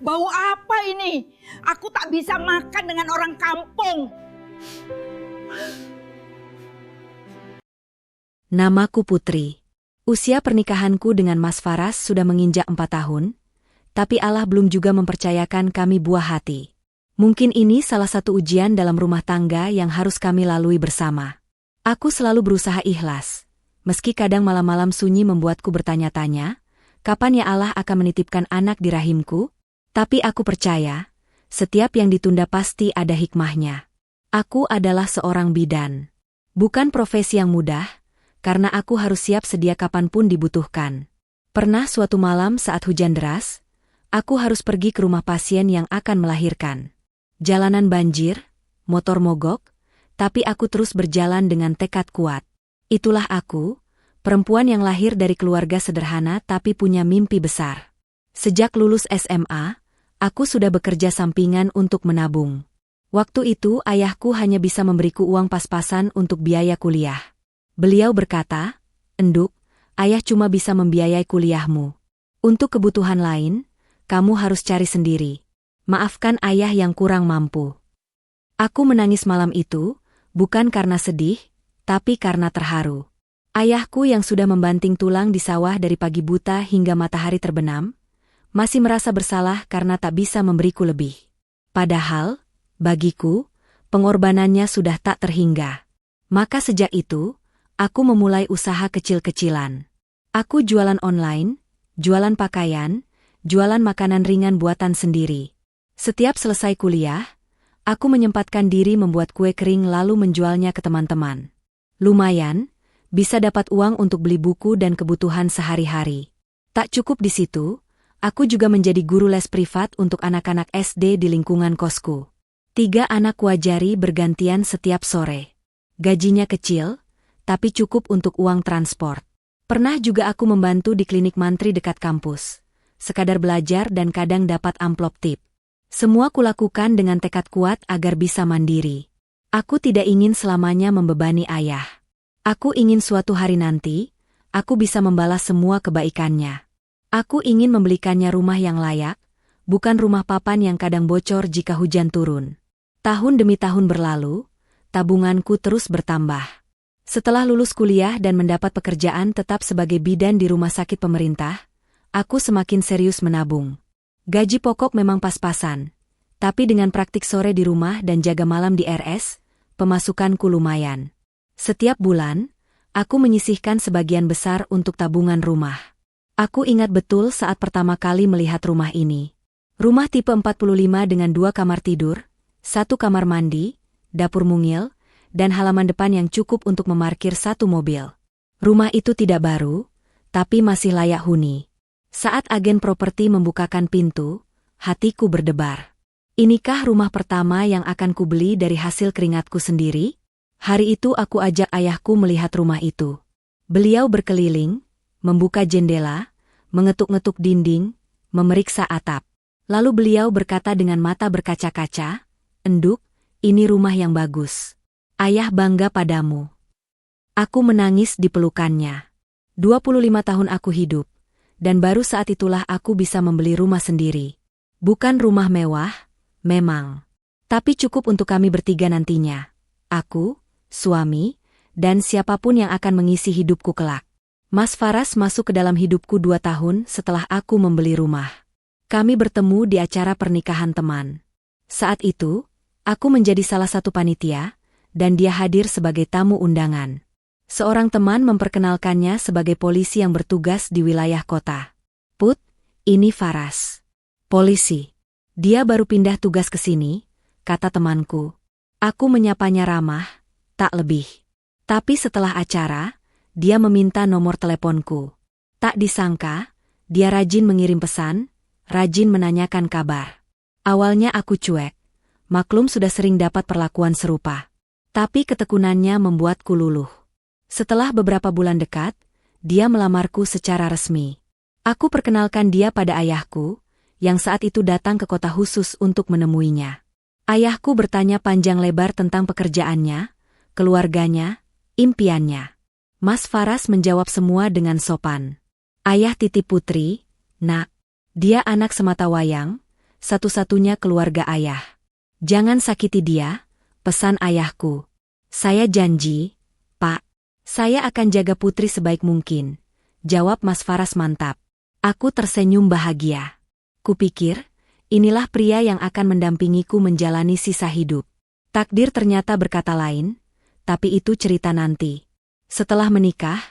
Bau apa ini? Aku tak bisa makan dengan orang kampung. Namaku Putri. Usia pernikahanku dengan Mas Faras sudah menginjak 4 tahun, tapi Allah belum juga mempercayakan kami buah hati. Mungkin ini salah satu ujian dalam rumah tangga yang harus kami lalui bersama. Aku selalu berusaha ikhlas, meski kadang malam-malam sunyi membuatku bertanya-tanya, kapan ya Allah akan menitipkan anak di rahimku? Tapi aku percaya, setiap yang ditunda pasti ada hikmahnya. Aku adalah seorang bidan. Bukan profesi yang mudah, karena aku harus siap sedia kapanpun dibutuhkan. Pernah suatu malam saat hujan deras, aku harus pergi ke rumah pasien yang akan melahirkan. Jalanan banjir, motor mogok, tapi aku terus berjalan dengan tekad kuat. Itulah aku, perempuan yang lahir dari keluarga sederhana tapi punya mimpi besar. Sejak lulus SMA, aku sudah bekerja sampingan untuk menabung. Waktu itu ayahku hanya bisa memberiku uang pas-pasan untuk biaya kuliah. Beliau berkata, "Enduk, ayah cuma bisa membiayai kuliahmu. Untuk kebutuhan lain, kamu harus cari sendiri. Maafkan ayah yang kurang mampu." Aku menangis malam itu, bukan karena sedih, tapi karena terharu. Ayahku yang sudah membanting tulang di sawah dari pagi buta hingga matahari terbenam, masih merasa bersalah karena tak bisa memberiku lebih. Padahal, bagiku, pengorbanannya sudah tak terhingga. Maka sejak itu, aku memulai usaha kecil-kecilan. Aku jualan online, jualan pakaian, jualan makanan ringan buatan sendiri. Setiap selesai kuliah, aku menyempatkan diri membuat kue kering lalu menjualnya ke teman-teman. Lumayan, bisa dapat uang untuk beli buku dan kebutuhan sehari-hari. Tak cukup di situ, aku juga menjadi guru les privat untuk anak-anak SD di lingkungan kosku. 3 anak wajari bergantian setiap sore. Gajinya kecil, tapi cukup untuk uang transport. Pernah juga aku membantu di klinik mantri dekat kampus. Sekadar belajar dan kadang dapat amplop tip. Semua kulakukan dengan tekad kuat agar bisa mandiri. Aku tidak ingin selamanya membebani ayah. Aku ingin suatu hari nanti, aku bisa membalas semua kebaikannya. Aku ingin membelikannya rumah yang layak, bukan rumah papan yang kadang bocor jika hujan turun. Tahun demi tahun berlalu, tabunganku terus bertambah. Setelah lulus kuliah dan mendapat pekerjaan tetap sebagai bidan di rumah sakit pemerintah, aku semakin serius menabung. Gaji pokok memang pas-pasan, tapi dengan praktik sore di rumah dan jaga malam di RS, pemasukanku lumayan. Setiap bulan, aku menyisihkan sebagian besar untuk tabungan rumah. Aku ingat betul saat pertama kali melihat rumah ini. Rumah tipe 45 dengan 2 kamar tidur, 1 kamar mandi, dapur mungil, dan halaman depan yang cukup untuk memarkir 1 mobil. Rumah itu tidak baru, tapi masih layak huni. Saat agen properti membukakan pintu, hatiku berdebar. Inikah rumah pertama yang akan kubeli dari hasil keringatku sendiri? Hari itu aku ajak ayahku melihat rumah itu. Beliau berkeliling, membuka jendela, mengetuk-ngetuk dinding, memeriksa atap. Lalu beliau berkata dengan mata berkaca-kaca, "Enduk, ini rumah yang bagus. Ayah bangga padamu." Aku menangis di pelukannya. 25 tahun aku hidup, dan baru saat itulah aku bisa membeli rumah sendiri. Bukan rumah mewah, memang. Tapi cukup untuk kami bertiga nantinya. Aku, suami, dan siapapun yang akan mengisi hidupku kelak. Mas Faras masuk ke dalam hidupku 2 tahun setelah aku membeli rumah. Kami bertemu di acara pernikahan teman. Saat itu, aku menjadi salah satu panitia, dan dia hadir sebagai tamu undangan. Seorang teman memperkenalkannya sebagai polisi yang bertugas di wilayah kota. "Put, ini Faras. Polisi. Dia baru pindah tugas ke sini," kata temanku. Aku menyapanya ramah, tak lebih. Tapi setelah acara, dia meminta nomor teleponku. Tak disangka, dia rajin mengirim pesan, rajin menanyakan kabar. Awalnya aku cuek, maklum sudah sering dapat perlakuan serupa. Tapi ketekunannya membuatku luluh. Setelah beberapa bulan dekat, dia melamarku secara resmi. Aku perkenalkan dia pada ayahku, yang saat itu datang ke kota khusus untuk menemuinya. Ayahku bertanya panjang lebar tentang pekerjaannya, keluarganya, impiannya. Mas Faras menjawab semua dengan sopan. "Ayah titip Putri, nak. Dia anak sematawayang, satu-satunya keluarga ayah. Jangan sakiti dia, pesan ayahku. Saya janji, Pak. Saya akan jaga Putri sebaik mungkin, jawab Mas Faras mantap. Aku tersenyum bahagia. Kupikir, inilah pria yang akan mendampingiku menjalani sisa hidup. Takdir ternyata berkata lain, tapi itu cerita nanti. Setelah menikah,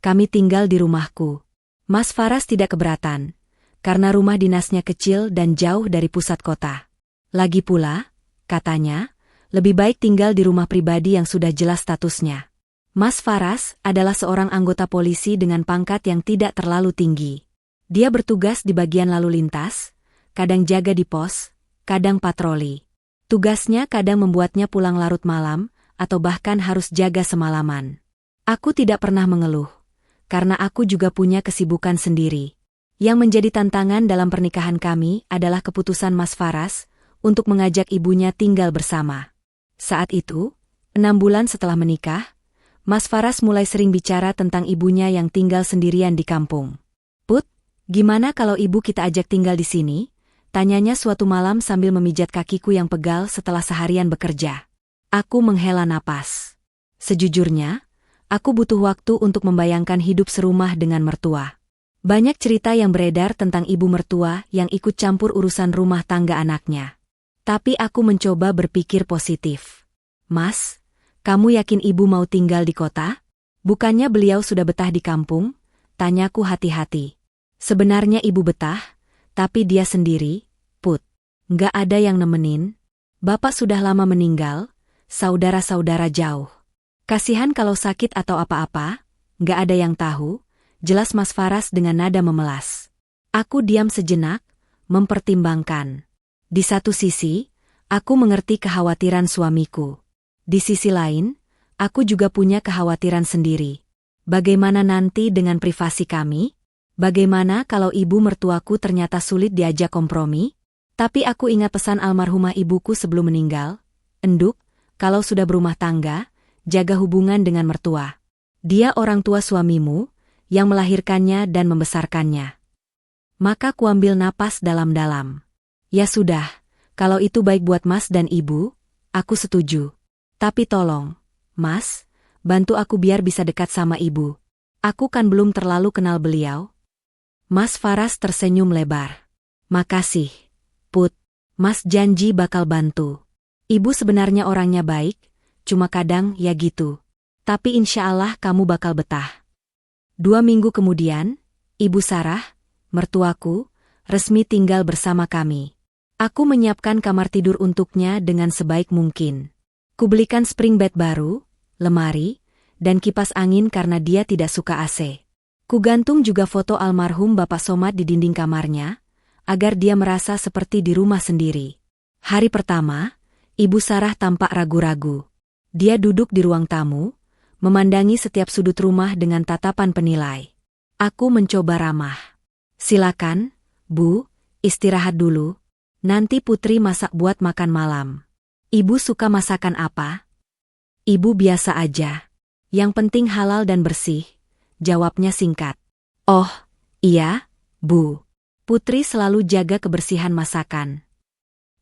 kami tinggal di rumahku. Mas Faras tidak keberatan, karena rumah dinasnya kecil dan jauh dari pusat kota. Lagi pula, katanya, lebih baik tinggal di rumah pribadi yang sudah jelas statusnya. Mas Faras adalah seorang anggota polisi dengan pangkat yang tidak terlalu tinggi. Dia bertugas di bagian lalu lintas, kadang jaga di pos, kadang patroli. Tugasnya kadang membuatnya pulang larut malam, atau bahkan harus jaga semalaman. Aku tidak pernah mengeluh, karena aku juga punya kesibukan sendiri. Yang menjadi tantangan dalam pernikahan kami adalah keputusan Mas Faras untuk mengajak ibunya tinggal bersama. Saat itu, 6 bulan setelah menikah, Mas Faras mulai sering bicara tentang ibunya yang tinggal sendirian di kampung. Put, gimana kalau ibu kita ajak tinggal di sini? Tanyanya suatu malam sambil memijat kakiku yang pegal setelah seharian bekerja. Aku menghela napas. Sejujurnya, aku butuh waktu untuk membayangkan hidup serumah dengan mertua. Banyak cerita yang beredar tentang ibu mertua yang ikut campur urusan rumah tangga anaknya. Tapi aku mencoba berpikir positif. Mas, kamu yakin ibu mau tinggal di kota? Bukannya beliau sudah betah di kampung? Tanyaku hati-hati. Sebenarnya ibu betah, tapi dia sendiri, Put. Nggak ada yang nemenin. Bapak sudah lama meninggal, saudara-saudara jauh. Kasihan kalau sakit atau apa-apa, nggak ada yang tahu, jelas Mas Faras dengan nada memelas. Aku diam sejenak, mempertimbangkan. Di satu sisi, aku mengerti kekhawatiran suamiku. Di sisi lain, aku juga punya kekhawatiran sendiri. Bagaimana nanti dengan privasi kami? Bagaimana kalau ibu mertuaku ternyata sulit diajak kompromi? Tapi aku ingat pesan almarhumah ibuku sebelum meninggal. Enduk, kalau sudah berumah tangga, jaga hubungan dengan mertua. Dia orang tua suamimu, yang melahirkannya dan membesarkannya. Maka kuambil napas dalam-dalam. Ya sudah, kalau itu baik buat Mas dan Ibu, aku setuju. Tapi tolong, Mas, bantu aku biar bisa dekat sama Ibu. Aku kan belum terlalu kenal beliau. Mas Faras tersenyum lebar. Makasih, Put. Mas janji bakal bantu. Ibu sebenarnya orangnya baik, cuma kadang ya gitu. Tapi insya Allah kamu bakal betah. 2 minggu kemudian, Ibu Sarah, mertuaku, resmi tinggal bersama kami. Aku menyiapkan kamar tidur untuknya dengan sebaik mungkin. Kubelikan spring bed baru, lemari, dan kipas angin karena dia tidak suka AC. Kugantung juga foto almarhum Bapak Somad di dinding kamarnya, agar dia merasa seperti di rumah sendiri. Hari pertama, Ibu Sarah tampak ragu-ragu. Dia duduk di ruang tamu, memandangi setiap sudut rumah dengan tatapan penilai. Aku mencoba ramah. Silakan, Bu, istirahat dulu. Nanti Putri masak buat makan malam. Ibu suka masakan apa? Ibu biasa aja. Yang penting halal dan bersih. Jawabnya singkat. Oh, iya, Bu. Putri selalu jaga kebersihan masakan.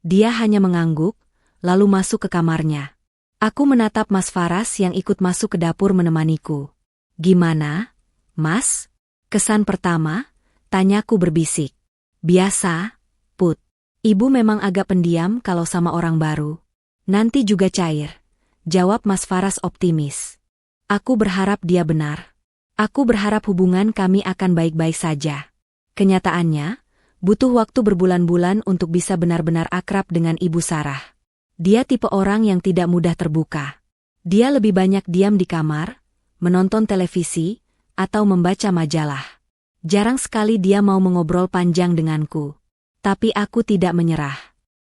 Dia hanya mengangguk, lalu masuk ke kamarnya. Aku menatap Mas Faras yang ikut masuk ke dapur menemaniku. Gimana, Mas? Kesan pertama? Tanyaku berbisik. Biasa, Put. Ibu memang agak pendiam kalau sama orang baru. Nanti juga cair. Jawab Mas Faras optimis. Aku berharap dia benar. Aku berharap hubungan kami akan baik-baik saja. Kenyataannya, butuh waktu berbulan-bulan untuk bisa benar-benar akrab dengan Ibu Sarah. Dia tipe orang yang tidak mudah terbuka. Dia lebih banyak diam di kamar, menonton televisi, atau membaca majalah. Jarang sekali dia mau mengobrol panjang denganku. Tapi aku tidak menyerah.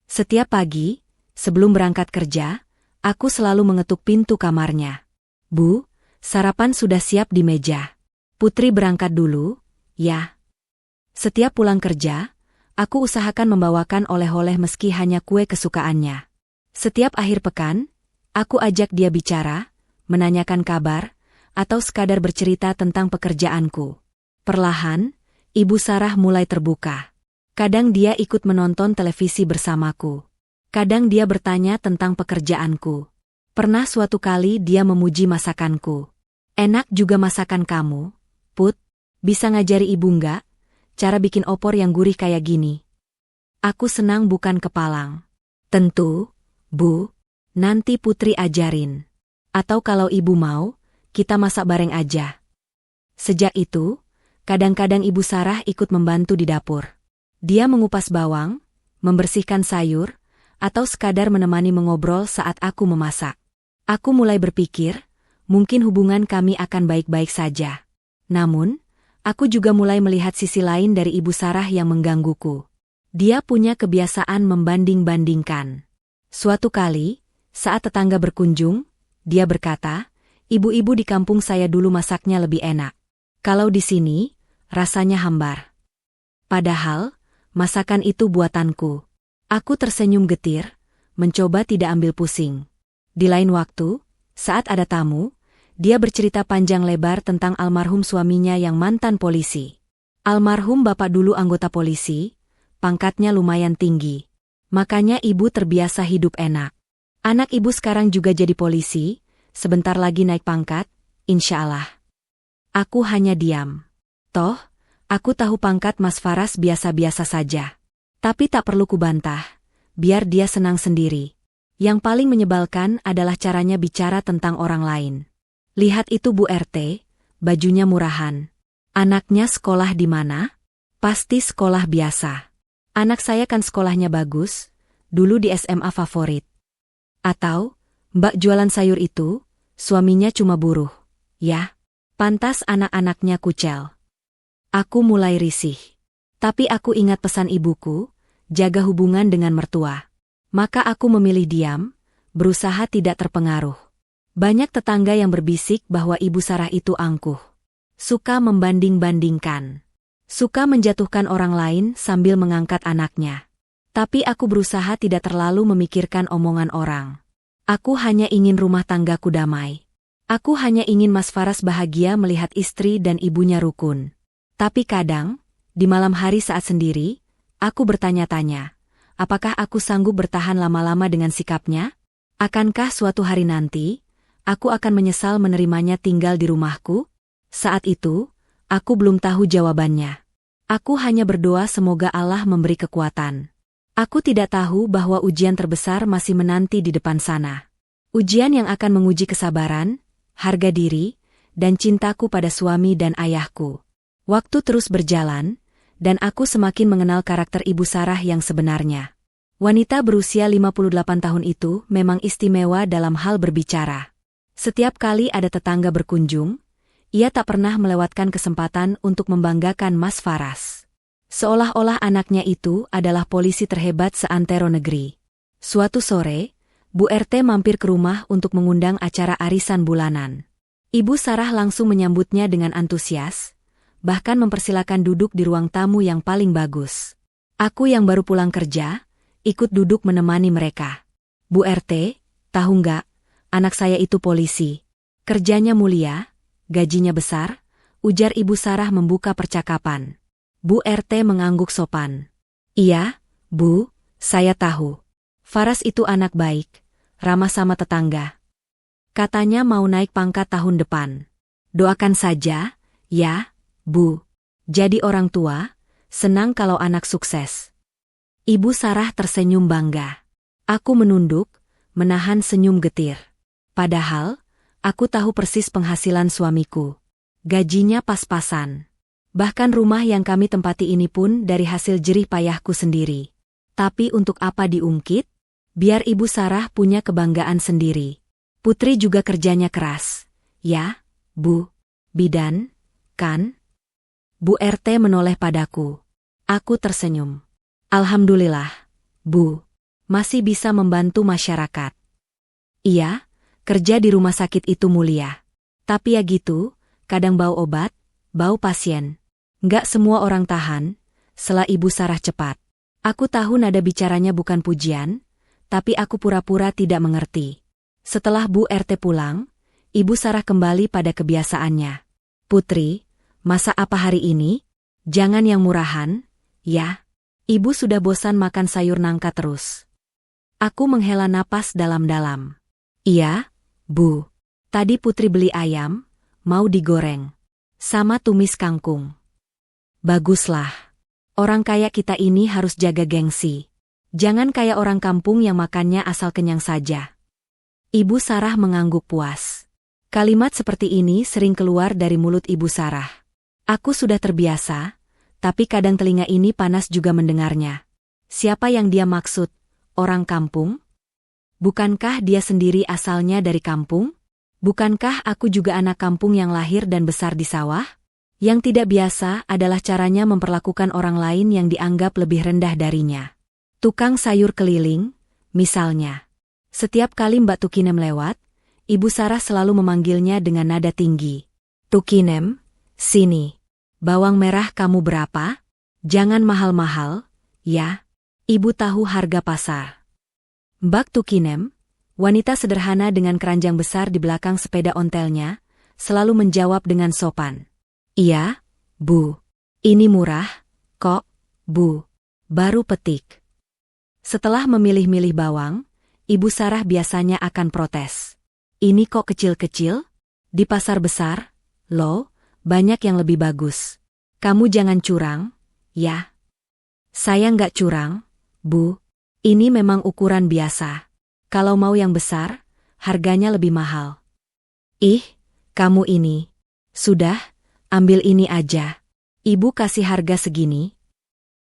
Setiap pagi, sebelum berangkat kerja, aku selalu mengetuk pintu kamarnya. Bu, sarapan sudah siap di meja. Putri berangkat dulu, ya. Setiap pulang kerja, aku usahakan membawakan oleh-oleh meski hanya kue kesukaannya. Setiap akhir pekan, aku ajak dia bicara, menanyakan kabar, atau sekadar bercerita tentang pekerjaanku. Perlahan, Ibu Sarah mulai terbuka. Kadang dia ikut menonton televisi bersamaku. Kadang dia bertanya tentang pekerjaanku. Pernah suatu kali dia memuji masakanku. Enak juga masakan kamu, Put. Bisa ngajari ibu nggak? Cara bikin opor yang gurih kayak gini. Aku senang bukan kepalang. Tentu, Bu. Nanti Putri ajarin. Atau kalau ibu mau, kita masak bareng aja. Sejak itu, kadang-kadang Ibu Sarah ikut membantu di dapur. Dia mengupas bawang, membersihkan sayur, atau sekadar menemani mengobrol saat aku memasak. Aku mulai berpikir, mungkin hubungan kami akan baik-baik saja. Namun, aku juga mulai melihat sisi lain dari Ibu Sarah yang menggangguku. Dia punya kebiasaan membanding-bandingkan. Suatu kali, saat tetangga berkunjung, dia berkata, ibu-ibu di kampung saya dulu masaknya lebih enak. Kalau di sini, rasanya hambar. Padahal, masakan itu buatanku. Aku tersenyum getir, mencoba tidak ambil pusing. Di lain waktu, saat ada tamu, dia bercerita panjang lebar tentang almarhum suaminya yang mantan polisi. Almarhum bapak dulu anggota polisi, pangkatnya lumayan tinggi. Makanya ibu terbiasa hidup enak. Anak ibu sekarang juga jadi polisi, sebentar lagi naik pangkat, insya Allah. Aku hanya diam. Toh, aku tahu pangkat Mas Faras biasa-biasa saja. Tapi tak perlu kubantah, biar dia senang sendiri. Yang paling menyebalkan adalah caranya bicara tentang orang lain. Lihat itu Bu RT, bajunya murahan. Anaknya sekolah di mana? Pasti sekolah biasa. Anak saya kan sekolahnya bagus, dulu di SMA favorit. Atau, Mbak jualan sayur itu, suaminya cuma buruh. Ya, pantas anak-anaknya kucel. Aku mulai risih. Tapi aku ingat pesan ibuku, jaga hubungan dengan mertua. Maka aku memilih diam, berusaha tidak terpengaruh. Banyak tetangga yang berbisik bahwa Ibu Sarah itu angkuh. Suka membanding-bandingkan. Suka menjatuhkan orang lain sambil mengangkat anaknya. Tapi aku berusaha tidak terlalu memikirkan omongan orang. Aku hanya ingin rumah tanggaku damai. Aku hanya ingin Mas Faras bahagia melihat istri dan ibunya rukun. Tapi kadang, di malam hari saat sendiri, aku bertanya-tanya, apakah aku sanggup bertahan lama-lama dengan sikapnya? Akankah suatu hari nanti, aku akan menyesal menerimanya tinggal di rumahku? Saat itu, aku belum tahu jawabannya. Aku hanya berdoa semoga Allah memberi kekuatan. Aku tidak tahu bahwa ujian terbesar masih menanti di depan sana. Ujian yang akan menguji kesabaran, harga diri, dan cintaku pada suami dan ayahku. Waktu terus berjalan, dan aku semakin mengenal karakter Ibu Sarah yang sebenarnya. Wanita berusia 58 tahun itu memang istimewa dalam hal berbicara. Setiap kali ada tetangga berkunjung, ia tak pernah melewatkan kesempatan untuk membanggakan Mas Faras. Seolah-olah anaknya itu adalah polisi terhebat seantero negeri. Suatu sore, Bu RT mampir ke rumah untuk mengundang acara arisan bulanan. Ibu Sarah langsung menyambutnya dengan antusias, bahkan mempersilakan duduk di ruang tamu yang paling bagus. Aku yang baru pulang kerja, ikut duduk menemani mereka. Bu RT, tahu nggak, anak saya itu polisi. Kerjanya mulia, gajinya besar, ujar Ibu Sarah membuka percakapan. Bu RT mengangguk sopan. Iya, Bu, saya tahu. Faras itu anak baik, ramah sama tetangga. Katanya mau naik pangkat tahun depan. Doakan saja, ya, Bu. Jadi orang tua, senang kalau anak sukses. Ibu Sarah tersenyum bangga. Aku menunduk, menahan senyum getir. Padahal, aku tahu persis penghasilan suamiku. Gajinya pas-pasan. Bahkan rumah yang kami tempati ini pun dari hasil jerih payahku sendiri. Tapi untuk apa diungkit? Biar Ibu Sarah punya kebanggaan sendiri. Putri juga kerjanya keras. Ya, Bu. Bidan, kan? Bu RT menoleh padaku. Aku tersenyum. Alhamdulillah, Bu. Masih bisa membantu masyarakat. Iya, kerja di rumah sakit itu mulia. Tapi ya gitu, kadang bau obat, bau pasien. Nggak semua orang tahan, sela Ibu Sarah cepat. Aku tahu nada bicaranya bukan pujian, tapi aku pura-pura tidak mengerti. Setelah Bu RT pulang, Ibu Sarah kembali pada kebiasaannya. Putri, masak apa hari ini? Jangan yang murahan, ya. Ibu sudah bosan makan sayur nangka terus. Aku menghela napas dalam-dalam. Iya, Bu. Tadi Putri beli ayam, mau digoreng. Sama tumis kangkung. Baguslah. Orang kaya kita ini harus jaga gengsi. Jangan kayak orang kampung yang makannya asal kenyang saja. Ibu Sarah mengangguk puas. Kalimat seperti ini sering keluar dari mulut Ibu Sarah. Aku sudah terbiasa, tapi kadang telinga ini panas juga mendengarnya. Siapa yang dia maksud? Orang kampung? Bukankah dia sendiri asalnya dari kampung? Bukankah aku juga anak kampung yang lahir dan besar di sawah? Yang tidak biasa adalah caranya memperlakukan orang lain yang dianggap lebih rendah darinya. Tukang sayur keliling, misalnya. Setiap kali Mbak Tukinem lewat, Ibu Sarah selalu memanggilnya dengan nada tinggi. Tukinem, sini. Bawang merah kamu berapa? Jangan mahal-mahal, ya. Ibu tahu harga pasar. Mbak Tukinem, wanita sederhana dengan keranjang besar di belakang sepeda ontelnya, selalu menjawab dengan sopan. Iya, Bu. Ini murah, kok, Bu. Baru petik. Setelah memilih-milih bawang, Ibu Sarah biasanya akan protes. Ini kok kecil-kecil? Di pasar besar, loh, banyak yang lebih bagus. Kamu jangan curang, ya. Saya nggak curang, Bu. Ini memang ukuran biasa. Kalau mau yang besar, harganya lebih mahal. Ih, kamu ini. Sudah, ambil ini aja. Ibu kasih harga segini.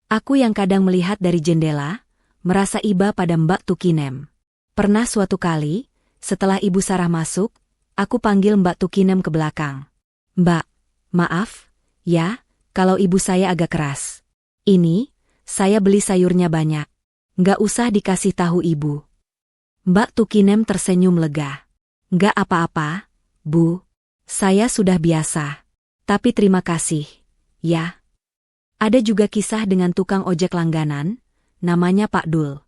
Aku yang kadang melihat dari jendela, merasa iba pada Mbak Tukinem. Pernah suatu kali, setelah Ibu Sarah masuk, aku panggil Mbak Tukinem ke belakang. Mbak, maaf, ya, kalau ibu saya agak keras. Ini, saya beli sayurnya banyak. Nggak usah dikasih tahu ibu. Mbak Tukinem tersenyum lega. Nggak apa-apa, Bu. Saya sudah biasa. Tapi terima kasih, ya. Ada juga kisah dengan tukang ojek langganan, namanya Pak Dul.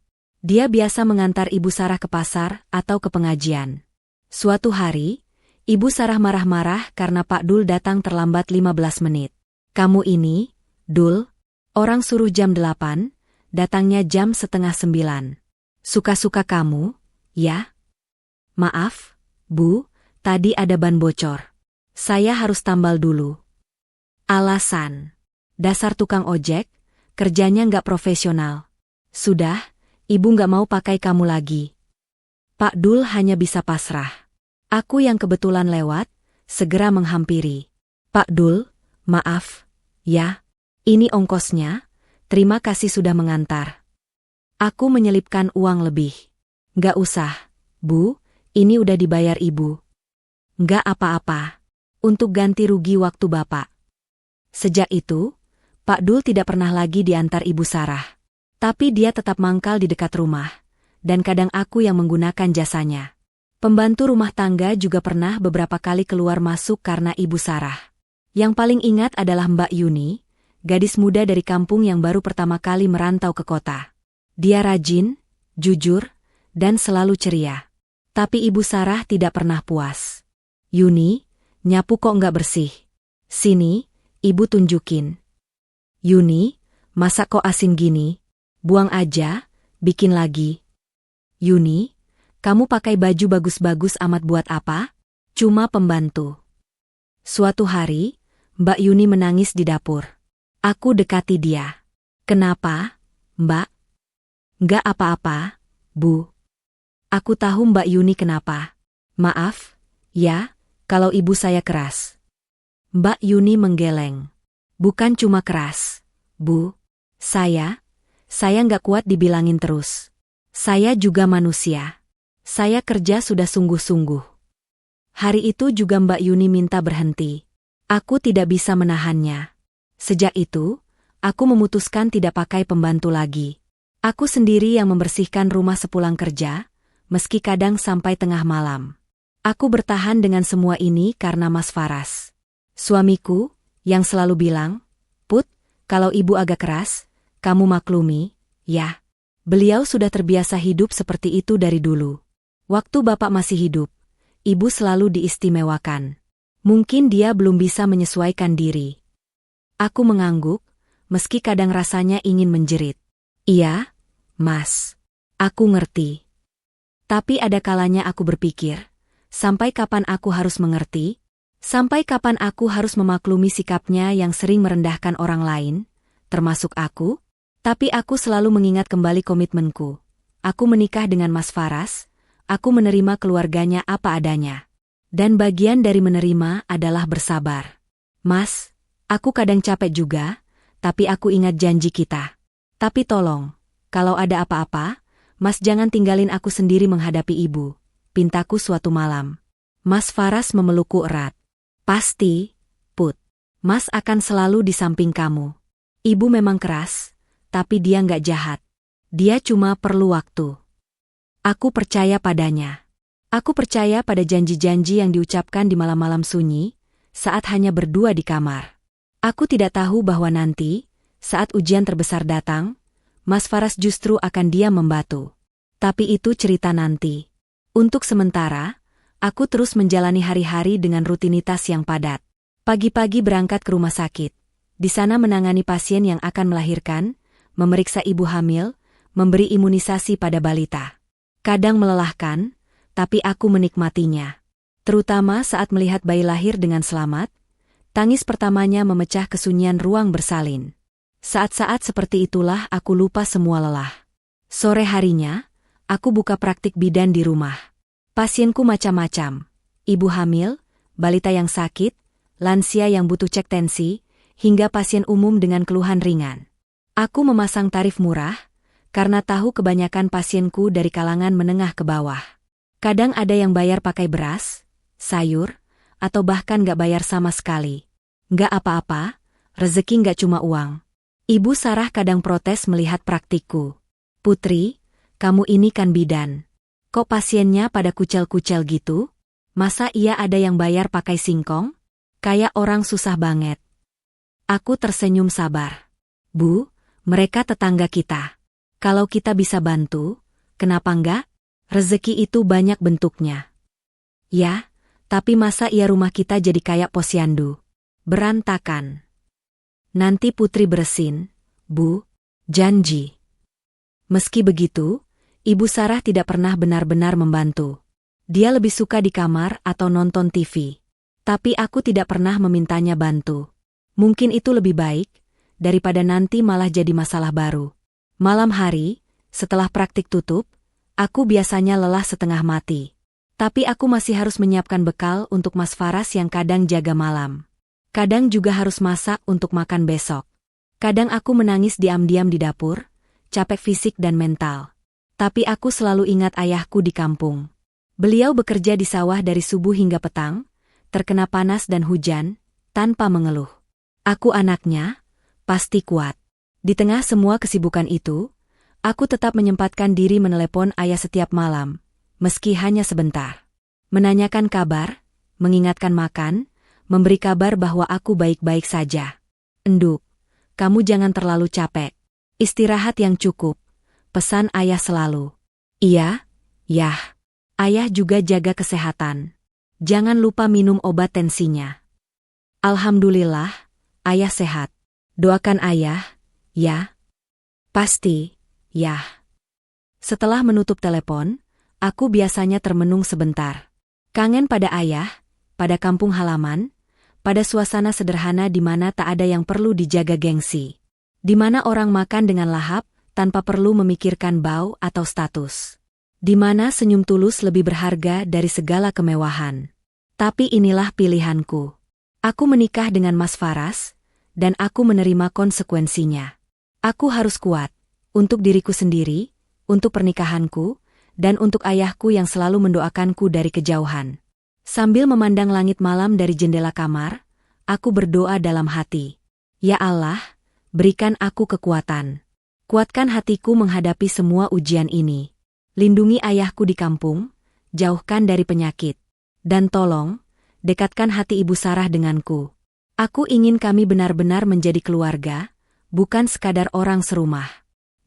Dia biasa mengantar Ibu Sarah ke pasar atau ke pengajian. Suatu hari, Ibu Sarah marah-marah karena Pak Dul datang terlambat 15 menit. Kamu ini, Dul, orang suruh jam 8, datangnya jam setengah 9. Suka-suka kamu, ya? Maaf, Bu, tadi ada ban bocor. Saya harus tambal dulu. Alasan. Dasar tukang ojek, kerjanya nggak profesional. Sudah, ibu nggak mau pakai kamu lagi. Pak Dul hanya bisa pasrah. Aku yang kebetulan lewat, segera menghampiri. Pak Dul, maaf, ya. Ini ongkosnya, terima kasih sudah mengantar. Aku menyelipkan uang lebih. Nggak usah, Bu, ini udah dibayar ibu. Nggak apa-apa. Untuk ganti rugi waktu Bapak. Sejak itu, Pak Dul tidak pernah lagi diantar Ibu Sarah. Tapi dia tetap mangkal di dekat rumah, dan kadang aku yang menggunakan jasanya. Pembantu rumah tangga juga pernah beberapa kali keluar masuk karena Ibu Sarah. Yang paling ingat adalah Mbak Yuni, gadis muda dari kampung yang baru pertama kali merantau ke kota. Dia rajin, jujur, dan selalu ceria. Tapi Ibu Sarah tidak pernah puas. Yuni, nyapu kok nggak bersih. Sini, Ibu tunjukin. Yuni, masak kok asin gini? Buang aja, bikin lagi. Yuni, kamu pakai baju bagus-bagus amat buat apa? Cuma pembantu. Suatu hari, Mbak Yuni menangis di dapur. Aku dekati dia. Kenapa, Mbak? Nggak apa-apa, Bu. Aku tahu Mbak Yuni kenapa. Maaf, ya, kalau ibu saya keras. Mbak Yuni menggeleng. Bukan cuma keras, Bu. Saya nggak kuat dibilangin terus. Saya juga manusia. Saya kerja sudah sungguh-sungguh. Hari itu juga Mbak Yuni minta berhenti. Aku tidak bisa menahannya. Sejak itu, aku memutuskan tidak pakai pembantu lagi. Aku sendiri yang membersihkan rumah sepulang kerja, meski kadang sampai tengah malam. Aku bertahan dengan semua ini karena Mas Faras. Suamiku, yang selalu bilang, Put, kalau ibu agak keras, kamu maklumi, ya. Beliau sudah terbiasa hidup seperti itu dari dulu. Waktu bapak masih hidup, ibu selalu diistimewakan. Mungkin dia belum bisa menyesuaikan diri. Aku mengangguk, meski kadang rasanya ingin menjerit. Iya, Mas. Aku ngerti. Tapi ada kalanya aku berpikir, sampai kapan aku harus mengerti? Sampai kapan aku harus memaklumi sikapnya yang sering merendahkan orang lain, termasuk aku? Tapi aku selalu mengingat kembali komitmenku. Aku menikah dengan Mas Faras, aku menerima keluarganya apa adanya. Dan bagian dari menerima adalah bersabar. Mas, aku kadang capek juga, tapi aku ingat janji kita. Tapi tolong, kalau ada apa-apa, Mas jangan tinggalin aku sendiri menghadapi ibu, pintaku suatu malam. Mas Faras memelukku erat. Pasti, Put. Mas akan selalu di samping kamu. Ibu memang keras, tapi dia nggak jahat. Dia cuma perlu waktu. Aku percaya padanya. Aku percaya pada janji-janji yang diucapkan di malam-malam sunyi, saat hanya berdua di kamar. Aku tidak tahu bahwa nanti, saat ujian terbesar datang, Mas Faras justru akan diam membatu. Tapi itu cerita nanti. Untuk sementara, aku terus menjalani hari-hari dengan rutinitas yang padat. Pagi-pagi berangkat ke rumah sakit. Di sana menangani pasien yang akan melahirkan, memeriksa ibu hamil, memberi imunisasi pada balita. Kadang melelahkan, tapi aku menikmatinya. Terutama saat melihat bayi lahir dengan selamat, tangis pertamanya memecah kesunyian ruang bersalin. Saat-saat seperti itulah aku lupa semua lelah. Sore harinya, aku buka praktik bidan di rumah. Pasienku macam-macam. Ibu hamil, balita yang sakit, lansia yang butuh cek tensi, hingga pasien umum dengan keluhan ringan. Aku memasang tarif murah, karena tahu kebanyakan pasienku dari kalangan menengah ke bawah. Kadang ada yang bayar pakai beras, sayur, atau bahkan gak bayar sama sekali. Gak apa-apa, rezeki gak cuma uang. Ibu Sarah kadang protes melihat praktikku. Putri, kamu ini kan bidan. Kok pasiennya pada kucel-kucel gitu? Masa iya ada yang bayar pakai singkong? Kayak orang susah banget. Aku tersenyum sabar. Bu, mereka tetangga kita. Kalau kita bisa bantu, kenapa enggak? Rezeki itu banyak bentuknya. Ya, tapi masa iya rumah kita jadi kayak posyandu? Berantakan. Nanti Putri beresin, Bu. Janji. Meski begitu, Ibu Sarah tidak pernah benar-benar membantu. Dia lebih suka di kamar atau nonton TV. Tapi aku tidak pernah memintanya bantu. Mungkin itu lebih baik, daripada nanti malah jadi masalah baru. Malam hari, setelah praktik tutup, aku biasanya lelah setengah mati. Tapi aku masih harus menyiapkan bekal untuk Mas Faras yang kadang jaga malam. Kadang juga harus masak untuk makan besok. Kadang aku menangis diam-diam di dapur, capek fisik dan mental. Tapi aku selalu ingat ayahku di kampung. Beliau bekerja di sawah dari subuh hingga petang, terkena panas dan hujan, tanpa mengeluh. Aku anaknya, pasti kuat. Di tengah semua kesibukan itu, aku tetap menyempatkan diri menelepon ayah setiap malam, meski hanya sebentar. Menanyakan kabar, mengingatkan makan, memberi kabar bahwa aku baik-baik saja. Enduk, kamu jangan terlalu capek. Istirahat yang cukup, pesan ayah selalu. Iya, yah. Ayah juga jaga kesehatan. Jangan lupa minum obat tensinya. Alhamdulillah, ayah sehat. Doakan ayah, ya. Pasti, yah. Setelah menutup telepon, aku biasanya termenung sebentar. Kangen pada ayah, pada kampung halaman, pada suasana sederhana di mana tak ada yang perlu dijaga gengsi. Di mana orang makan dengan lahap, tanpa perlu memikirkan bau atau status. Di mana senyum tulus lebih berharga dari segala kemewahan. Tapi inilah pilihanku. Aku menikah dengan Mas Faras, dan aku menerima konsekuensinya. Aku harus kuat, untuk diriku sendiri, untuk pernikahanku, dan untuk ayahku yang selalu mendoakanku dari kejauhan. Sambil memandang langit malam dari jendela kamar, aku berdoa dalam hati. Ya Allah, berikan aku kekuatan. Kuatkan hatiku menghadapi semua ujian ini. Lindungi ayahku di kampung, jauhkan dari penyakit. Dan tolong, dekatkan hati Ibu Sarah denganku. Aku ingin kami benar-benar menjadi keluarga, bukan sekadar orang serumah.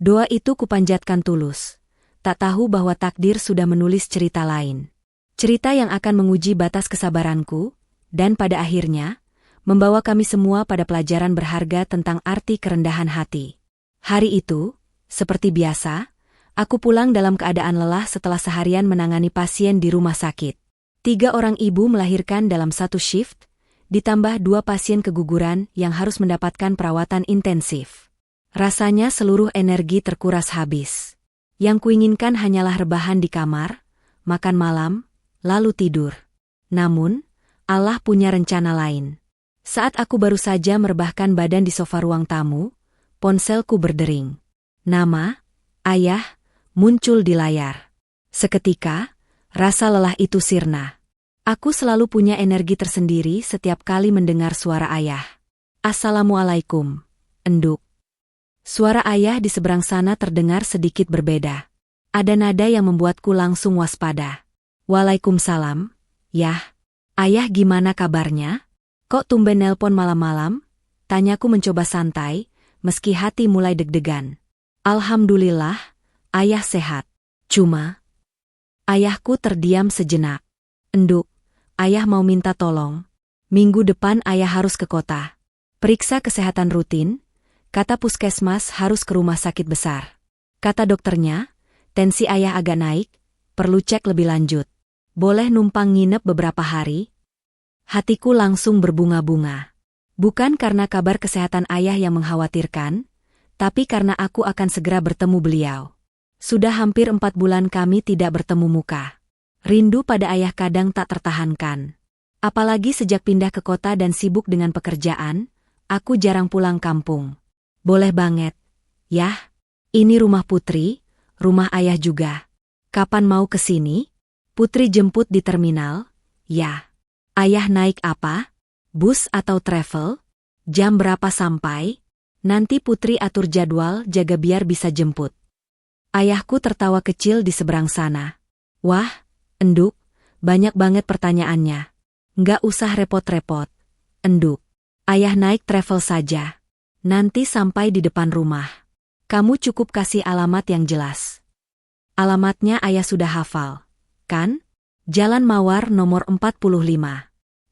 Doa itu kupanjatkan tulus. Tak tahu bahwa takdir sudah menulis cerita lain. Cerita yang akan menguji batas kesabaranku, dan pada akhirnya, membawa kami semua pada pelajaran berharga tentang arti kerendahan hati. Hari itu, Seperti biasa, aku pulang dalam keadaan lelah setelah seharian menangani pasien di rumah sakit. 3 orang ibu melahirkan dalam satu shift, ditambah 2 pasien keguguran yang harus mendapatkan perawatan intensif. Rasanya seluruh energi terkuras habis. Yang kuinginkan hanyalah rebahan di kamar, makan malam, lalu tidur. Namun, Allah punya rencana lain. Saat aku baru saja merebahkan badan di sofa ruang tamu, ponselku berdering. Nama, ayah, muncul di layar. Seketika, rasa lelah itu sirna. Aku selalu punya energi tersendiri setiap kali mendengar suara ayah. Assalamualaikum, Enduk. Suara ayah di seberang sana terdengar sedikit berbeda. Ada nada yang membuatku langsung waspada. Waalaikumsalam, Yah. Ayah gimana kabarnya? Kok tumben nelpon malam-malam? Tanyaku mencoba santai, meski hati mulai deg-degan. Alhamdulillah, ayah sehat. Cuma, ayahku terdiam sejenak. Enduk, ayah mau minta tolong. Minggu depan ayah harus ke kota. Periksa kesehatan rutin, kata puskesmas harus ke rumah sakit besar. Kata dokternya, tensi ayah agak naik, perlu cek lebih lanjut. Boleh numpang nginep beberapa hari? Hatiku langsung berbunga-bunga. Bukan karena kabar kesehatan ayah yang mengkhawatirkan, tapi karena aku akan segera bertemu beliau. Sudah hampir 4 bulan kami tidak bertemu muka. Rindu pada ayah kadang tak tertahankan. Apalagi sejak pindah ke kota dan sibuk dengan pekerjaan, aku jarang pulang kampung. Boleh banget. Yah, ini rumah Putri, rumah ayah juga. Kapan mau ke sini? Putri jemput di terminal, ya. Ayah naik apa? Bus atau travel? Jam berapa sampai? Nanti Putri atur jadwal jaga biar bisa jemput. Ayahku tertawa kecil di seberang sana. Wah, Enduk, banyak banget pertanyaannya. Nggak usah repot-repot. Enduk, ayah naik travel saja. Nanti sampai di depan rumah. Kamu cukup kasih alamat yang jelas. Alamatnya ayah sudah hafal. Kan? Jalan Mawar nomor 45.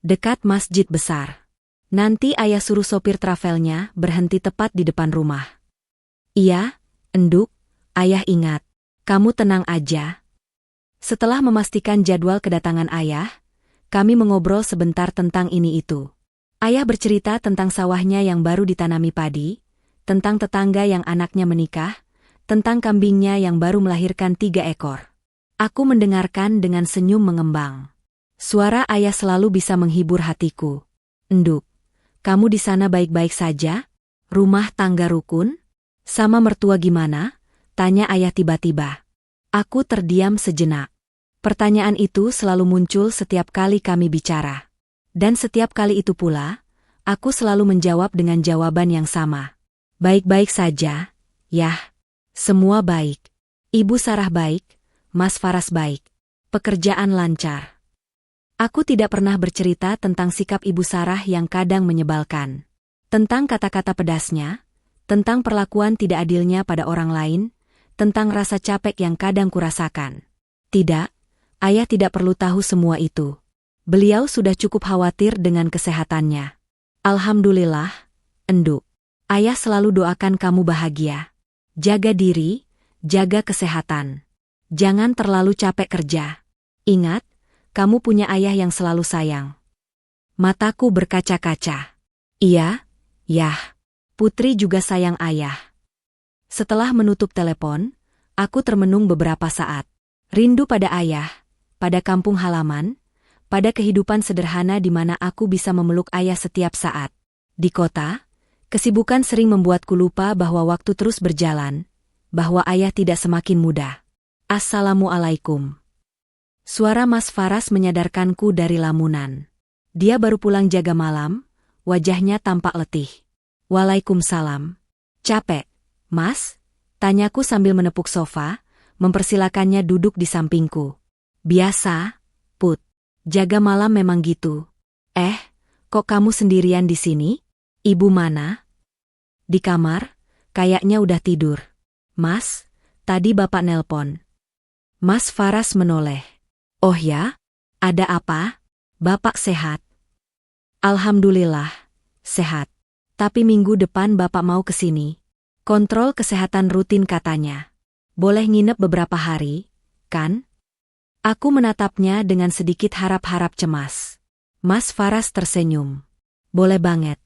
Dekat masjid besar. Nanti ayah suruh sopir travelnya berhenti tepat di depan rumah. Iya, Enduk, ayah ingat. Kamu tenang aja. Setelah memastikan jadwal kedatangan ayah, kami mengobrol sebentar tentang ini itu. Ayah bercerita tentang sawahnya yang baru ditanami padi, tentang tetangga yang anaknya menikah, tentang kambingnya yang baru melahirkan 3 ekor. Aku mendengarkan dengan senyum mengembang. Suara ayah selalu bisa menghibur hatiku. Enduk, kamu di sana baik-baik saja? Rumah tangga rukun? Sama mertua gimana? Tanya ayah tiba-tiba. Aku terdiam sejenak. Pertanyaan itu selalu muncul setiap kali kami bicara. Dan setiap kali itu pula, aku selalu menjawab dengan jawaban yang sama. Baik-baik saja, Yah. Semua baik. Ibu Sarah baik. Mas Faras baik. Pekerjaan lancar. Aku tidak pernah bercerita tentang sikap Ibu Sarah yang kadang menyebalkan. Tentang kata-kata pedasnya, tentang perlakuan tidak adilnya pada orang lain, tentang rasa capek yang kadang kurasakan. Tidak, ayah tidak perlu tahu semua itu. Beliau sudah cukup khawatir dengan kesehatannya. Alhamdulillah, Enduk. Ayah selalu doakan kamu bahagia. Jaga diri, jaga kesehatan. Jangan terlalu capek kerja. Ingat, kamu punya ayah yang selalu sayang. Mataku berkaca-kaca. Iya, Yah. Putri juga sayang ayah. Setelah menutup telepon, aku termenung beberapa saat. Rindu pada ayah, pada kampung halaman, pada kehidupan sederhana di mana aku bisa memeluk ayah setiap saat. Di kota, kesibukan sering membuatku lupa bahwa waktu terus berjalan, bahwa ayah tidak semakin muda. Assalamualaikum. Suara Mas Faras menyadarkanku dari lamunan. Dia baru pulang jaga malam, wajahnya tampak letih. Waalaikumsalam. Capek, Mas? Tanyaku sambil menepuk sofa, mempersilakannya duduk di sampingku. Biasa, Put. Jaga malam memang gitu. Kok kamu sendirian di sini? Ibu mana? Di kamar, kayaknya udah tidur. Mas, tadi Bapak nelpon. Mas Faras menoleh. Oh ya? Ada apa? Bapak sehat? Alhamdulillah, sehat. Tapi minggu depan Bapak mau ke sini. Kontrol kesehatan rutin katanya. Boleh nginep beberapa hari, kan? Aku menatapnya dengan sedikit harap-harap cemas. Mas Faras tersenyum. Boleh banget,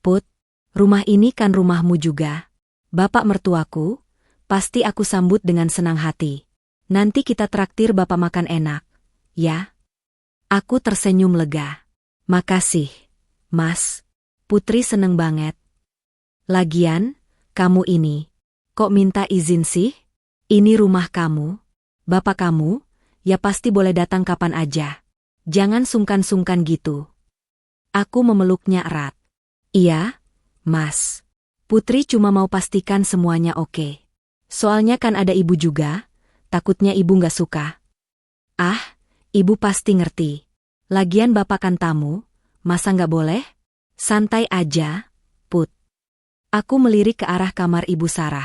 Put. Rumah ini kan rumahmu juga. Bapak mertuaku, pasti aku sambut dengan senang hati. Nanti kita traktir bapak makan enak, ya? Aku tersenyum lega. Makasih, Mas. Putri seneng banget. Lagian, kamu ini, kok minta izin sih? Ini rumah kamu, bapak kamu, ya pasti boleh datang kapan aja. Jangan sungkan-sungkan gitu. Aku memeluknya erat. Iya, Mas. Putri cuma mau pastikan semuanya oke. Soalnya kan ada ibu juga, takutnya ibu nggak suka. Ah, ibu pasti ngerti. Lagian bapak kan tamu, masa nggak boleh? Santai aja, Put. Aku melirik ke arah kamar Ibu Sarah.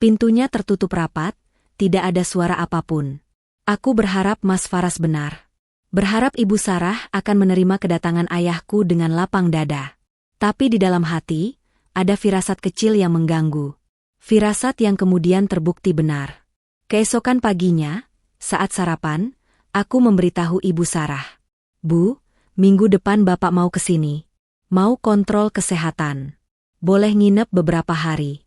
Pintunya tertutup rapat, tidak ada suara apapun. Aku berharap Mas Faras benar. Berharap Ibu Sarah akan menerima kedatangan ayahku dengan lapang dada. Tapi di dalam hati, ada firasat kecil yang mengganggu. Firasat yang kemudian terbukti benar. Keesokan paginya, saat sarapan, aku memberitahu Ibu Sarah. Bu, minggu depan Bapak mau kesini. Mau kontrol kesehatan. Boleh nginep beberapa hari.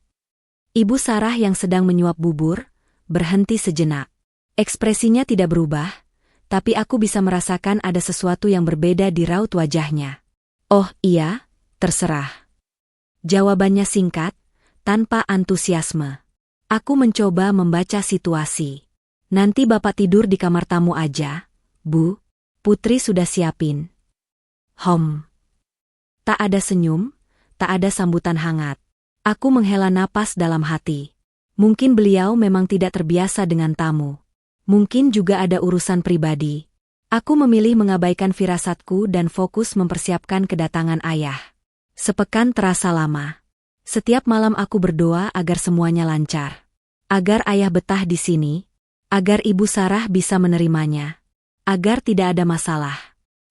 Ibu Sarah yang sedang menyuap bubur, berhenti sejenak. Ekspresinya tidak berubah, tapi aku bisa merasakan ada sesuatu yang berbeda di raut wajahnya. Oh iya, terserah. Jawabannya singkat, tanpa antusiasme. Aku mencoba membaca situasi. Nanti Bapak tidur di kamar tamu aja, Bu. Putri sudah siapin. Tak ada senyum, tak ada sambutan hangat. Aku menghela napas dalam hati. Mungkin beliau memang tidak terbiasa dengan tamu. Mungkin juga ada urusan pribadi. Aku memilih mengabaikan firasatku dan fokus mempersiapkan kedatangan ayah. Sepekan terasa lama. Setiap malam aku berdoa agar semuanya lancar. Agar ayah betah di sini. Agar Ibu Sarah bisa menerimanya. Agar tidak ada masalah.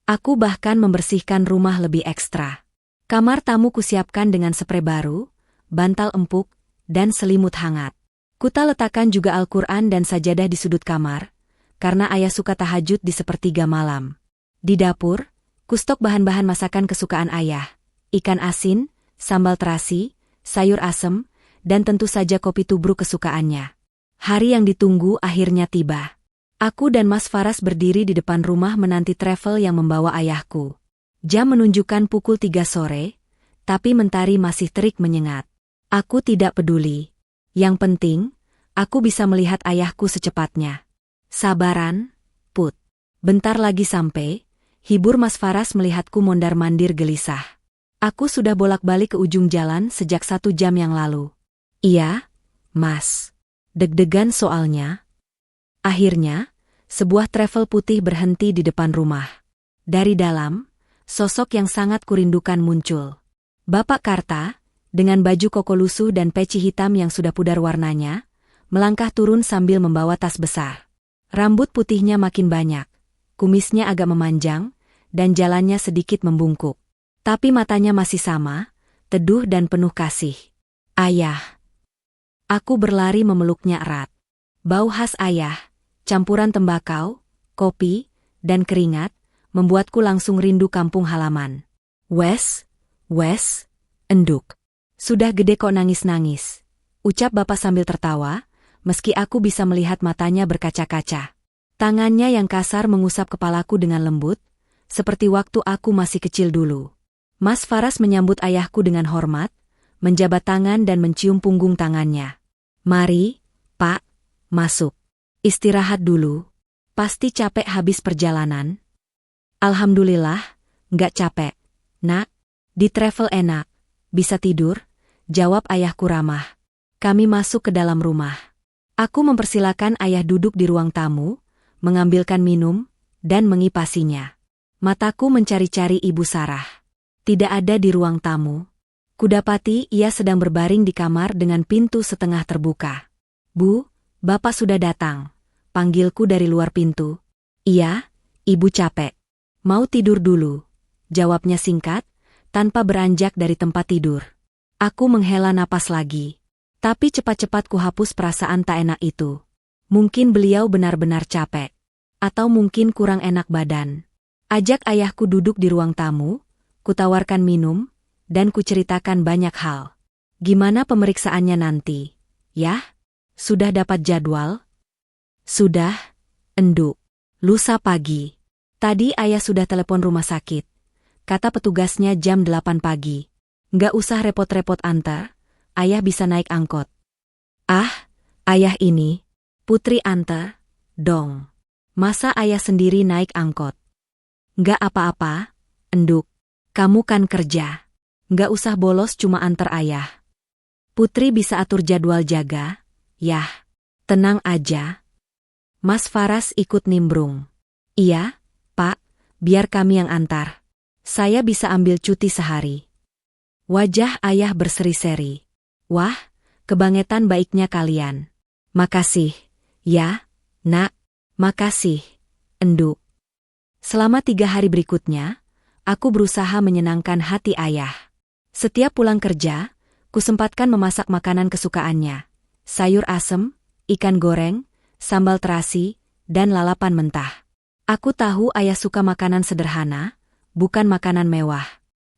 Aku bahkan membersihkan rumah lebih ekstra. Kamar tamu kusiapkan dengan sprei baru, bantal empuk, dan selimut hangat. Kuta letakkan juga Al-Quran dan sajadah di sudut kamar, karena ayah suka tahajud di sepertiga malam. Di dapur, kustok bahan-bahan masakan kesukaan ayah. Ikan asin, sambal terasi, sayur asem, dan tentu saja kopi tubruk kesukaannya. Hari yang ditunggu akhirnya tiba. Aku dan Mas Faras berdiri di depan rumah menanti travel yang membawa ayahku. Jam menunjukkan pukul 3 sore, tapi mentari masih terik menyengat. Aku tidak peduli. Yang penting, aku bisa melihat ayahku secepatnya. Sabaran, Put. Bentar lagi sampai, hibur Mas Faras melihatku mondar-mandir gelisah. Aku sudah bolak-balik ke ujung jalan sejak 1 jam yang lalu. Iya, Mas. Deg-degan soalnya. Akhirnya, sebuah travel putih berhenti di depan rumah. Dari dalam, sosok yang sangat kurindukan muncul. Bapak Karta, dengan baju koko lusuh dan peci hitam yang sudah pudar warnanya, melangkah turun sambil membawa tas besar. Rambut putihnya makin banyak, kumisnya agak memanjang, dan jalannya sedikit membungkuk. Tapi matanya masih sama, teduh dan penuh kasih. Ayah. Aku berlari memeluknya erat. Bau khas ayah, campuran tembakau, kopi, dan keringat, membuatku langsung rindu kampung halaman. Wes, enduk. Sudah gede kok nangis-nangis. Ucap bapak sambil tertawa, meski aku bisa melihat matanya berkaca-kaca. Tangannya yang kasar mengusap kepalaku dengan lembut, seperti waktu aku masih kecil dulu. Mas Faras menyambut ayahku dengan hormat, menjabat tangan dan mencium punggung tangannya. Mari, Pak, masuk. Istirahat dulu. Pasti capek habis perjalanan. Alhamdulillah, nggak capek. Nak, di travel enak. Bisa tidur? Jawab ayahku ramah. Kami masuk ke dalam rumah. Aku mempersilakan ayah duduk di ruang tamu, mengambilkan minum, dan mengipasinya. Mataku mencari-cari Ibu Sarah. Tidak ada di ruang tamu. Kudapati ia sedang berbaring di kamar dengan pintu setengah terbuka. Bu, Bapak sudah datang. Panggilku dari luar pintu. Iya, Ibu capek. Mau tidur dulu. Jawabnya singkat, tanpa beranjak dari tempat tidur. Aku menghela napas lagi. Tapi cepat-cepat kuhapus perasaan tak enak itu. Mungkin beliau benar-benar capek. Atau mungkin kurang enak badan. Ajak ayahku duduk di ruang tamu, kutawarkan minum, dan kuceritakan banyak hal. Gimana pemeriksaannya nanti? Yah? Sudah dapat jadwal? Sudah, Enduk. Lusa pagi. Tadi ayah sudah telepon rumah sakit. Kata petugasnya jam 8 pagi. Nggak usah repot-repot antar, ayah bisa naik angkot. Ah, ayah ini, Putri antar, dong. Masa ayah sendiri naik angkot? Nggak apa-apa, Enduk. Kamu kan kerja. Nggak usah bolos cuma antar ayah. Putri bisa atur jadwal jaga, yah. Tenang aja. Mas Faras ikut nimbrung. Iya, Pak, biar kami yang antar. Saya bisa ambil cuti sehari. Wajah ayah berseri-seri. Wah, kebangetan baiknya kalian. Makasih, ya, nak. Makasih, Enduk. Selama 3 hari berikutnya, aku berusaha menyenangkan hati ayah. Setiap pulang kerja, kusempatkan memasak makanan kesukaannya. Sayur asem, ikan goreng, sambal terasi, dan lalapan mentah. Aku tahu ayah suka makanan sederhana, bukan makanan mewah.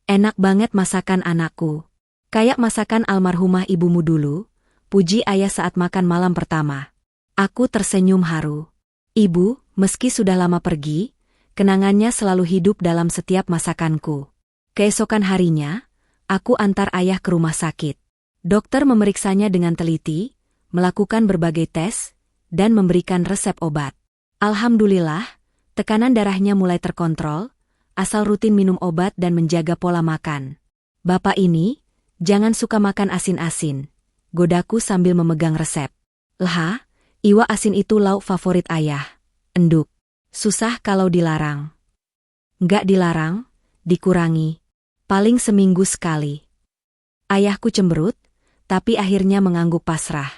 Enak banget masakan anakku. Kayak masakan almarhumah ibumu dulu, puji ayah saat makan malam pertama. Aku tersenyum haru. Ibu, meski sudah lama pergi, kenangannya selalu hidup dalam setiap masakanku. Keesokan harinya, aku antar ayah ke rumah sakit. Dokter memeriksanya dengan teliti, melakukan berbagai tes, dan memberikan resep obat. Alhamdulillah, tekanan darahnya mulai terkontrol, asal rutin minum obat dan menjaga pola makan. Bapak ini, jangan suka makan asin-asin, godaku sambil memegang resep. Lah, iwa asin itu lauk favorit ayah, Enduk. Susah kalau dilarang. Nggak dilarang, dikurangi. Paling seminggu sekali. Ayahku cemberut, tapi akhirnya mengangguk pasrah.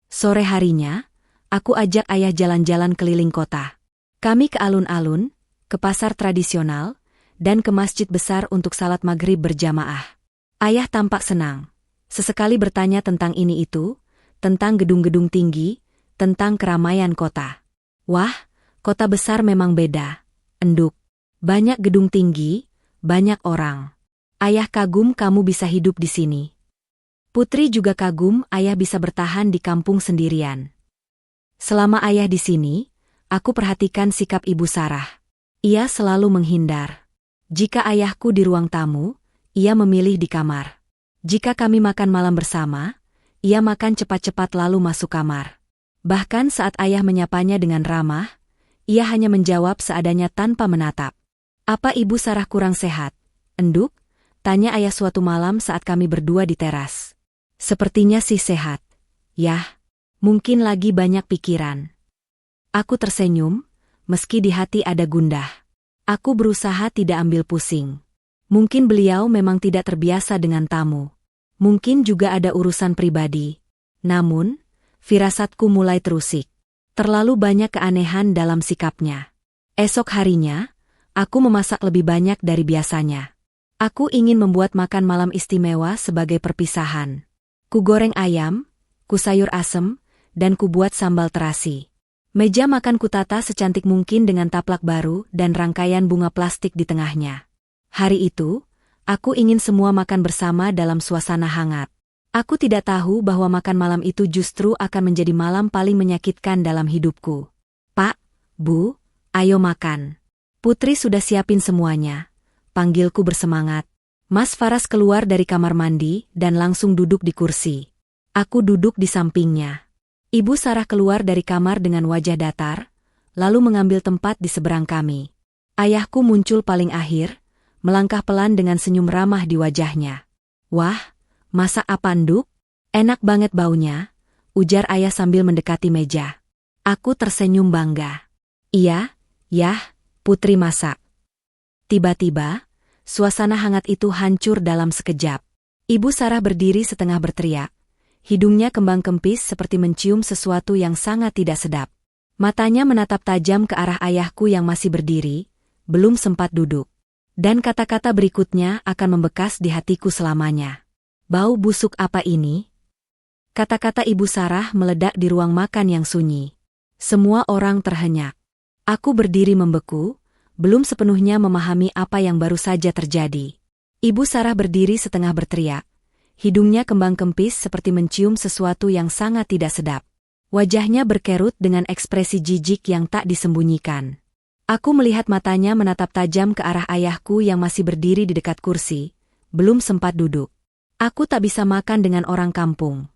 Sore harinya, aku ajak ayah jalan-jalan keliling kota. Kami ke alun-alun, ke pasar tradisional, dan ke masjid besar untuk salat maghrib berjamaah. Ayah tampak senang. Sesekali bertanya tentang ini itu, tentang gedung-gedung tinggi, tentang keramaian kota. Wah, kota besar memang beda, Enduk. Banyak gedung tinggi, banyak orang. Ayah kagum kamu bisa hidup di sini. Putri juga kagum ayah bisa bertahan di kampung sendirian. Selama ayah di sini, aku perhatikan sikap Ibu Sarah. Ia selalu menghindar. Jika ayahku di ruang tamu, ia memilih di kamar. Jika kami makan malam bersama, ia makan cepat-cepat lalu masuk kamar. Bahkan saat ayah menyapanya dengan ramah, ia hanya menjawab seadanya tanpa menatap. Apa Ibu Sarah kurang sehat, Enduk? Tanya ayah suatu malam saat kami berdua di teras. Sepertinya sih sehat. Yah, mungkin lagi banyak pikiran. Aku tersenyum, meski di hati ada gundah. Aku berusaha tidak ambil pusing. Mungkin beliau memang tidak terbiasa dengan tamu. Mungkin juga ada urusan pribadi. Namun, firasatku mulai terusik. Terlalu banyak keanehan dalam sikapnya. Esok harinya, aku memasak lebih banyak dari biasanya. Aku ingin membuat makan malam istimewa sebagai perpisahan. Ku goreng ayam, ku sayur asem, dan ku buat sambal terasi. Meja makan ku tata secantik mungkin dengan taplak baru dan rangkaian bunga plastik di tengahnya. Hari itu, aku ingin semua makan bersama dalam suasana hangat. Aku tidak tahu bahwa makan malam itu justru akan menjadi malam paling menyakitkan dalam hidupku. Pak, Bu, ayo makan. Putri sudah siapin semuanya. Panggilku bersemangat. Mas Faras keluar dari kamar mandi dan langsung duduk di kursi. Aku duduk di sampingnya. Ibu Sarah keluar dari kamar dengan wajah datar, lalu mengambil tempat di seberang kami. Ayahku muncul paling akhir, melangkah pelan dengan senyum ramah di wajahnya. Wah, masak apa Enduk? Enak banget baunya, ujar ayah sambil mendekati meja. Aku tersenyum bangga. Iya, yah, Putri masak. Tiba-tiba, suasana hangat itu hancur dalam sekejap. Ibu Sarah berdiri setengah berteriak. Hidungnya kembang kempis seperti mencium sesuatu yang sangat tidak sedap. Matanya menatap tajam ke arah ayahku yang masih berdiri, belum sempat duduk. Dan kata-kata berikutnya akan membekas di hatiku selamanya. Bau busuk apa ini? Kata-kata Ibu Sarah meledak di ruang makan yang sunyi. Semua orang terhenyak. Aku berdiri membeku, belum sepenuhnya memahami apa yang baru saja terjadi. Ibu Sarah berdiri setengah berteriak. Hidungnya kembang kempis seperti mencium sesuatu yang sangat tidak sedap. Wajahnya berkerut dengan ekspresi jijik yang tak disembunyikan. Aku melihat matanya menatap tajam ke arah ayahku yang masih berdiri di dekat kursi, belum sempat duduk. Aku tak bisa makan dengan orang kampung.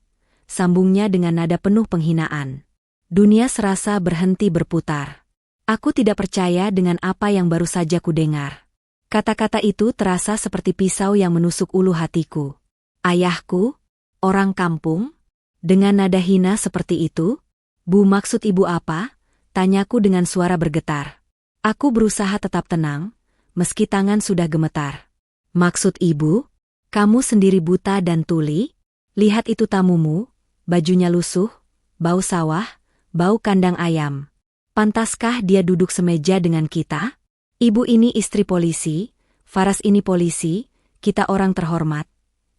Sambungnya dengan nada penuh penghinaan. Dunia serasa berhenti berputar. Aku tidak percaya dengan apa yang baru saja kudengar. Kata-kata itu terasa seperti pisau yang menusuk ulu hatiku. Ayahku? Orang kampung? Dengan nada hina seperti itu? Bu, maksud ibu apa? Tanyaku dengan suara bergetar. Aku berusaha tetap tenang, meski tangan sudah gemetar. Maksud ibu? Kamu sendiri buta dan tuli? Lihat itu tamumu, bajunya lusuh, bau sawah, bau kandang ayam. Pantaskah dia duduk semeja dengan kita? Ibu ini istri polisi, Faras ini polisi, kita orang terhormat.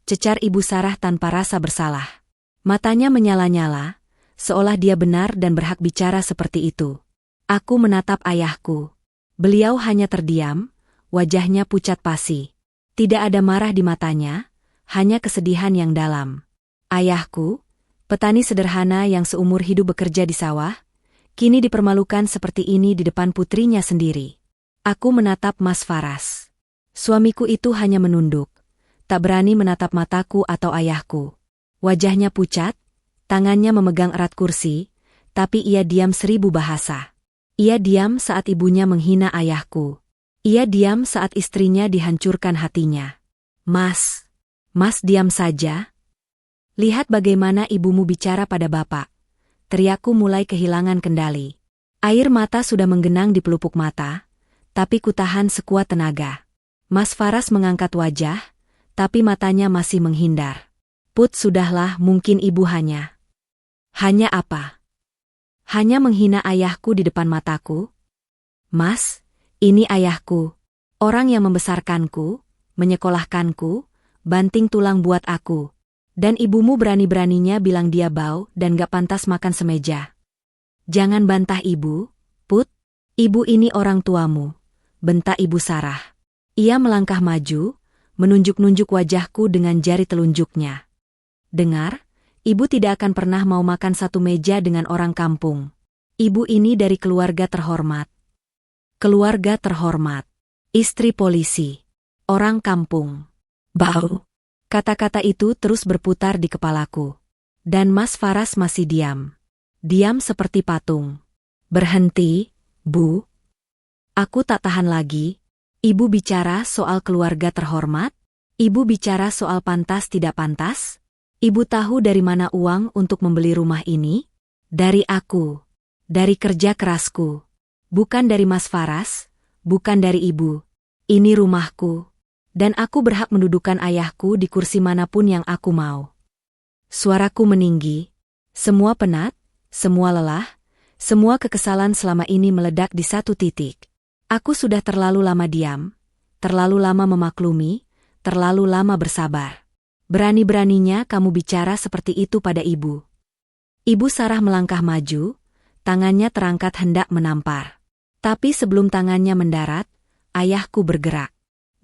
Cecar Ibu Sarah tanpa rasa bersalah. Matanya menyala-nyala, seolah dia benar dan berhak bicara seperti itu. Aku menatap ayahku. Beliau hanya terdiam, wajahnya pucat pasi. Tidak ada marah di matanya, hanya kesedihan yang dalam. Ayahku, petani sederhana yang seumur hidup bekerja di sawah, kini dipermalukan seperti ini di depan putrinya sendiri. Aku menatap Mas Faras. Suamiku itu hanya menunduk. Tak berani menatap mataku atau ayahku. Wajahnya pucat, tangannya memegang erat kursi, tapi ia diam 1000 bahasa. Ia diam saat ibunya menghina ayahku. Ia diam saat istrinya dihancurkan hatinya. Mas diam saja. Lihat bagaimana ibumu bicara pada bapak. Teriakku mulai kehilangan kendali. Air mata sudah menggenang di pelupuk mata, tapi kutahan sekuat tenaga. Mas Faras mengangkat wajah, tapi matanya masih menghindar. Put, sudahlah, mungkin ibu hanya apa? Hanya menghina ayahku di depan mataku? Mas, ini ayahku. Orang yang membesarkanku, menyekolahkanku, banting tulang buat aku. Dan ibumu berani-beraninya bilang dia bau dan gak pantas makan semeja. Jangan bantah ibu, Put. Ibu ini orang tuamu, bentak Ibu Sarah. Ia melangkah maju, menunjuk-nunjuk wajahku dengan jari telunjuknya. Dengar, ibu tidak akan pernah mau makan satu meja dengan orang kampung. Ibu ini dari keluarga terhormat. Keluarga terhormat. Istri polisi. Orang kampung. Bau. Kata-kata itu terus berputar di kepalaku. Dan Mas Faras masih diam. Diam seperti patung. Berhenti, Bu. Aku tak tahan lagi. Ibu bicara soal keluarga terhormat? Ibu bicara soal pantas tidak pantas? Ibu tahu dari mana uang untuk membeli rumah ini? Dari aku. Dari kerja kerasku. Bukan dari Mas Faras, bukan dari ibu. Ini rumahku. Dan aku berhak mendudukan ayahku di kursi manapun yang aku mau. Suaraku meninggi. Semua penat, semua lelah, semua kekesalan selama ini meledak di satu titik. Aku sudah terlalu lama diam, terlalu lama memaklumi, terlalu lama bersabar. Berani-beraninya kamu bicara seperti itu pada ibu. Ibu Sarah melangkah maju, tangannya terangkat hendak menampar. Tapi sebelum tangannya mendarat, ayahku bergerak.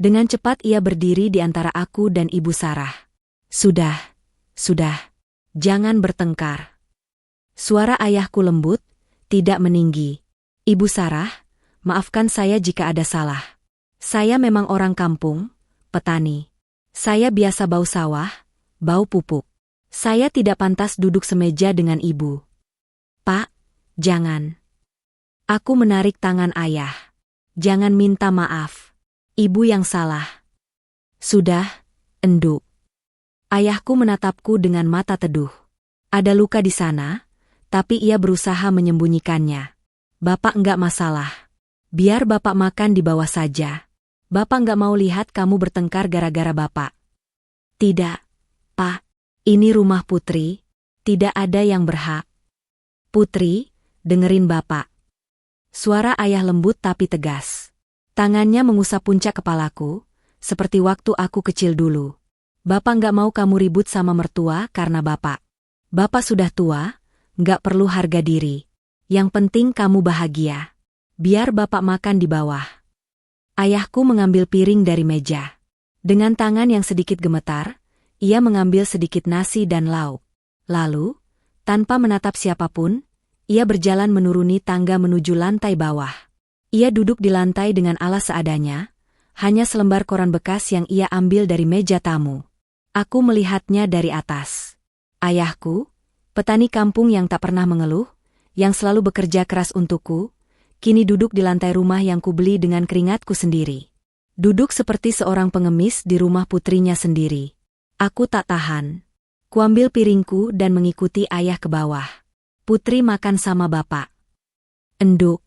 Dengan cepat ia berdiri di antara aku dan Ibu Sarah. Sudah, jangan bertengkar. Suara ayahku lembut, tidak meninggi. Ibu Sarah, maafkan saya jika ada salah. Saya memang orang kampung, petani. Saya biasa bau sawah, bau pupuk. Saya tidak pantas duduk semeja dengan ibu. Pak, jangan. Aku menarik tangan ayah. Jangan minta maaf. Ibu yang salah. Sudah, enduk. Ayahku menatapku dengan mata teduh. Ada luka di sana, tapi ia berusaha menyembunyikannya. Bapak enggak masalah. Biar bapak makan di bawah saja. Bapak enggak mau lihat kamu bertengkar gara-gara bapak. Tidak, Pak. Ini rumah Putri. Tidak ada yang berhak. Putri, dengerin bapak. Suara ayah lembut tapi tegas. Tangannya mengusap puncak kepalaku, seperti waktu aku kecil dulu. Bapak enggak mau kamu ribut sama mertua karena bapak. Bapak sudah tua, nggak perlu harga diri. Yang penting kamu bahagia. Biar bapak makan di bawah. Ayahku mengambil piring dari meja. Dengan tangan yang sedikit gemetar, ia mengambil sedikit nasi dan lauk. Lalu, tanpa menatap siapapun, ia berjalan menuruni tangga menuju lantai bawah. Ia duduk di lantai dengan alas seadanya, hanya selembar koran bekas yang ia ambil dari meja tamu. Aku melihatnya dari atas. Ayahku, petani kampung yang tak pernah mengeluh, yang selalu bekerja keras untukku, kini duduk di lantai rumah yang kubeli dengan keringatku sendiri. Duduk seperti seorang pengemis di rumah putrinya sendiri. Aku tak tahan. Kuambil piringku dan mengikuti ayah ke bawah. Putri makan sama bapak. Enduk,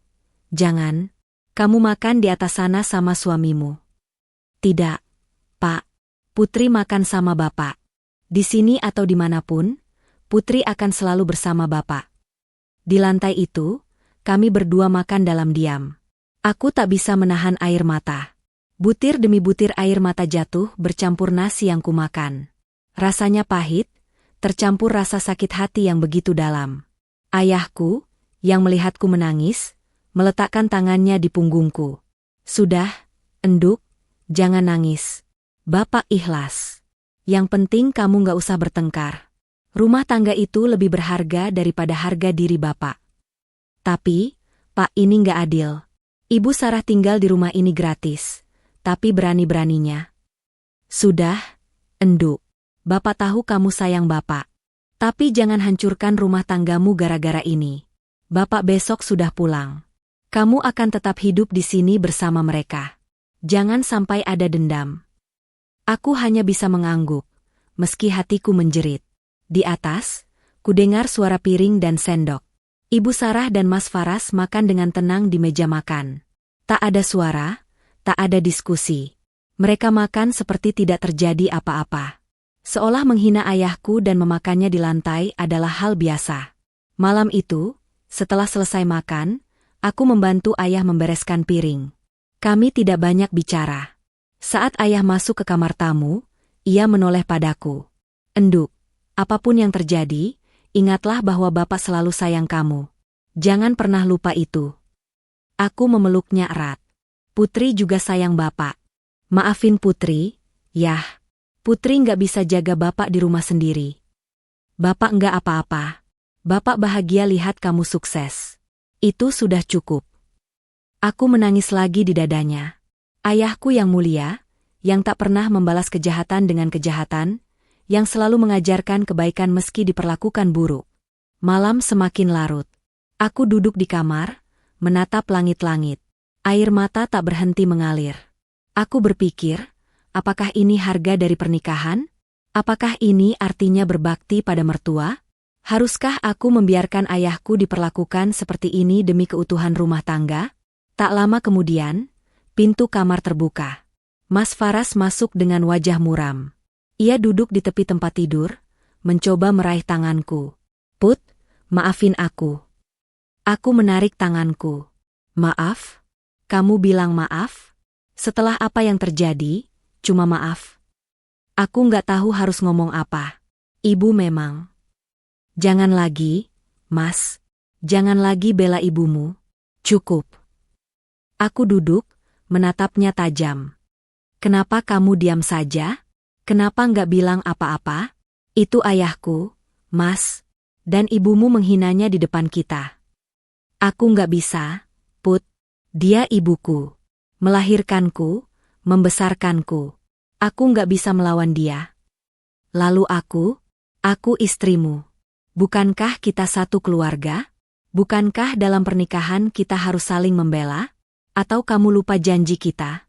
jangan. Kamu makan di atas sana sama suamimu. Tidak, Pak. Putri makan sama bapak. Di sini atau dimanapun, Putri akan selalu bersama bapak. Di lantai itu, kami berdua makan dalam diam. Aku tak bisa menahan air mata. Butir demi butir air mata jatuh bercampur nasi yang kumakan. Rasanya pahit, tercampur rasa sakit hati yang begitu dalam. Ayahku, yang melihatku menangis, meletakkan tangannya di punggungku. Sudah, Enduk, jangan nangis. Bapak ikhlas. Yang penting kamu gak usah bertengkar. Rumah tangga itu lebih berharga daripada harga diri bapak. Tapi, Pak, ini nggak adil. Ibu Sarah tinggal di rumah ini gratis, tapi berani-beraninya. Sudah, Enduk. Bapak tahu kamu sayang bapak. Tapi jangan hancurkan rumah tanggamu gara-gara ini. Bapak besok sudah pulang. Kamu akan tetap hidup di sini bersama mereka. Jangan sampai ada dendam. Aku hanya bisa mengangguk, meski hatiku menjerit. Di atas, kudengar suara piring dan sendok. Ibu Sarah dan Mas Faras makan dengan tenang di meja makan. Tak ada suara, tak ada diskusi. Mereka makan seperti tidak terjadi apa-apa. Seolah menghina ayahku dan memakannya di lantai adalah hal biasa. Malam itu, setelah selesai makan, aku membantu ayah membereskan piring. Kami tidak banyak bicara. Saat ayah masuk ke kamar tamu, ia menoleh padaku. Enduk, apapun yang terjadi, ingatlah bahwa bapak selalu sayang kamu. Jangan pernah lupa itu. Aku memeluknya erat. Putri juga sayang bapak. Maafin Putri, yah. Putri nggak bisa jaga bapak di rumah sendiri. Bapak nggak apa-apa. Bapak bahagia lihat kamu sukses. Itu sudah cukup. Aku menangis lagi di dadanya. Ayahku yang mulia, yang tak pernah membalas kejahatan dengan kejahatan, yang selalu mengajarkan kebaikan meski diperlakukan buruk. Malam semakin larut. Aku duduk di kamar, menatap langit-langit. Air mata tak berhenti mengalir. Aku berpikir, apakah ini harga dari pernikahan? Apakah ini artinya berbakti pada mertua? Haruskah aku membiarkan ayahku diperlakukan seperti ini demi keutuhan rumah tangga? Tak lama kemudian, pintu kamar terbuka. Mas Faras masuk dengan wajah muram. Ia duduk di tepi tempat tidur, mencoba meraih tanganku. Put, maafin aku. Aku menarik tanganku. Maaf? Kamu bilang maaf? Setelah apa yang terjadi, cuma maaf. Aku nggak tahu harus ngomong apa. Ibu memang. Jangan lagi, Mas. Jangan lagi bela ibumu. Cukup. Aku duduk, menatapnya tajam. Kenapa kamu diam saja? Kenapa nggak bilang apa-apa? Itu ayahku, Mas, dan ibumu menghinanya di depan kita. Aku nggak bisa, Put. Dia ibuku. Melahirkanku, membesarkanku. Aku nggak bisa melawan dia. Lalu aku istrimu. Bukankah kita satu keluarga? Bukankah dalam pernikahan kita harus saling membela? Atau kamu lupa janji kita?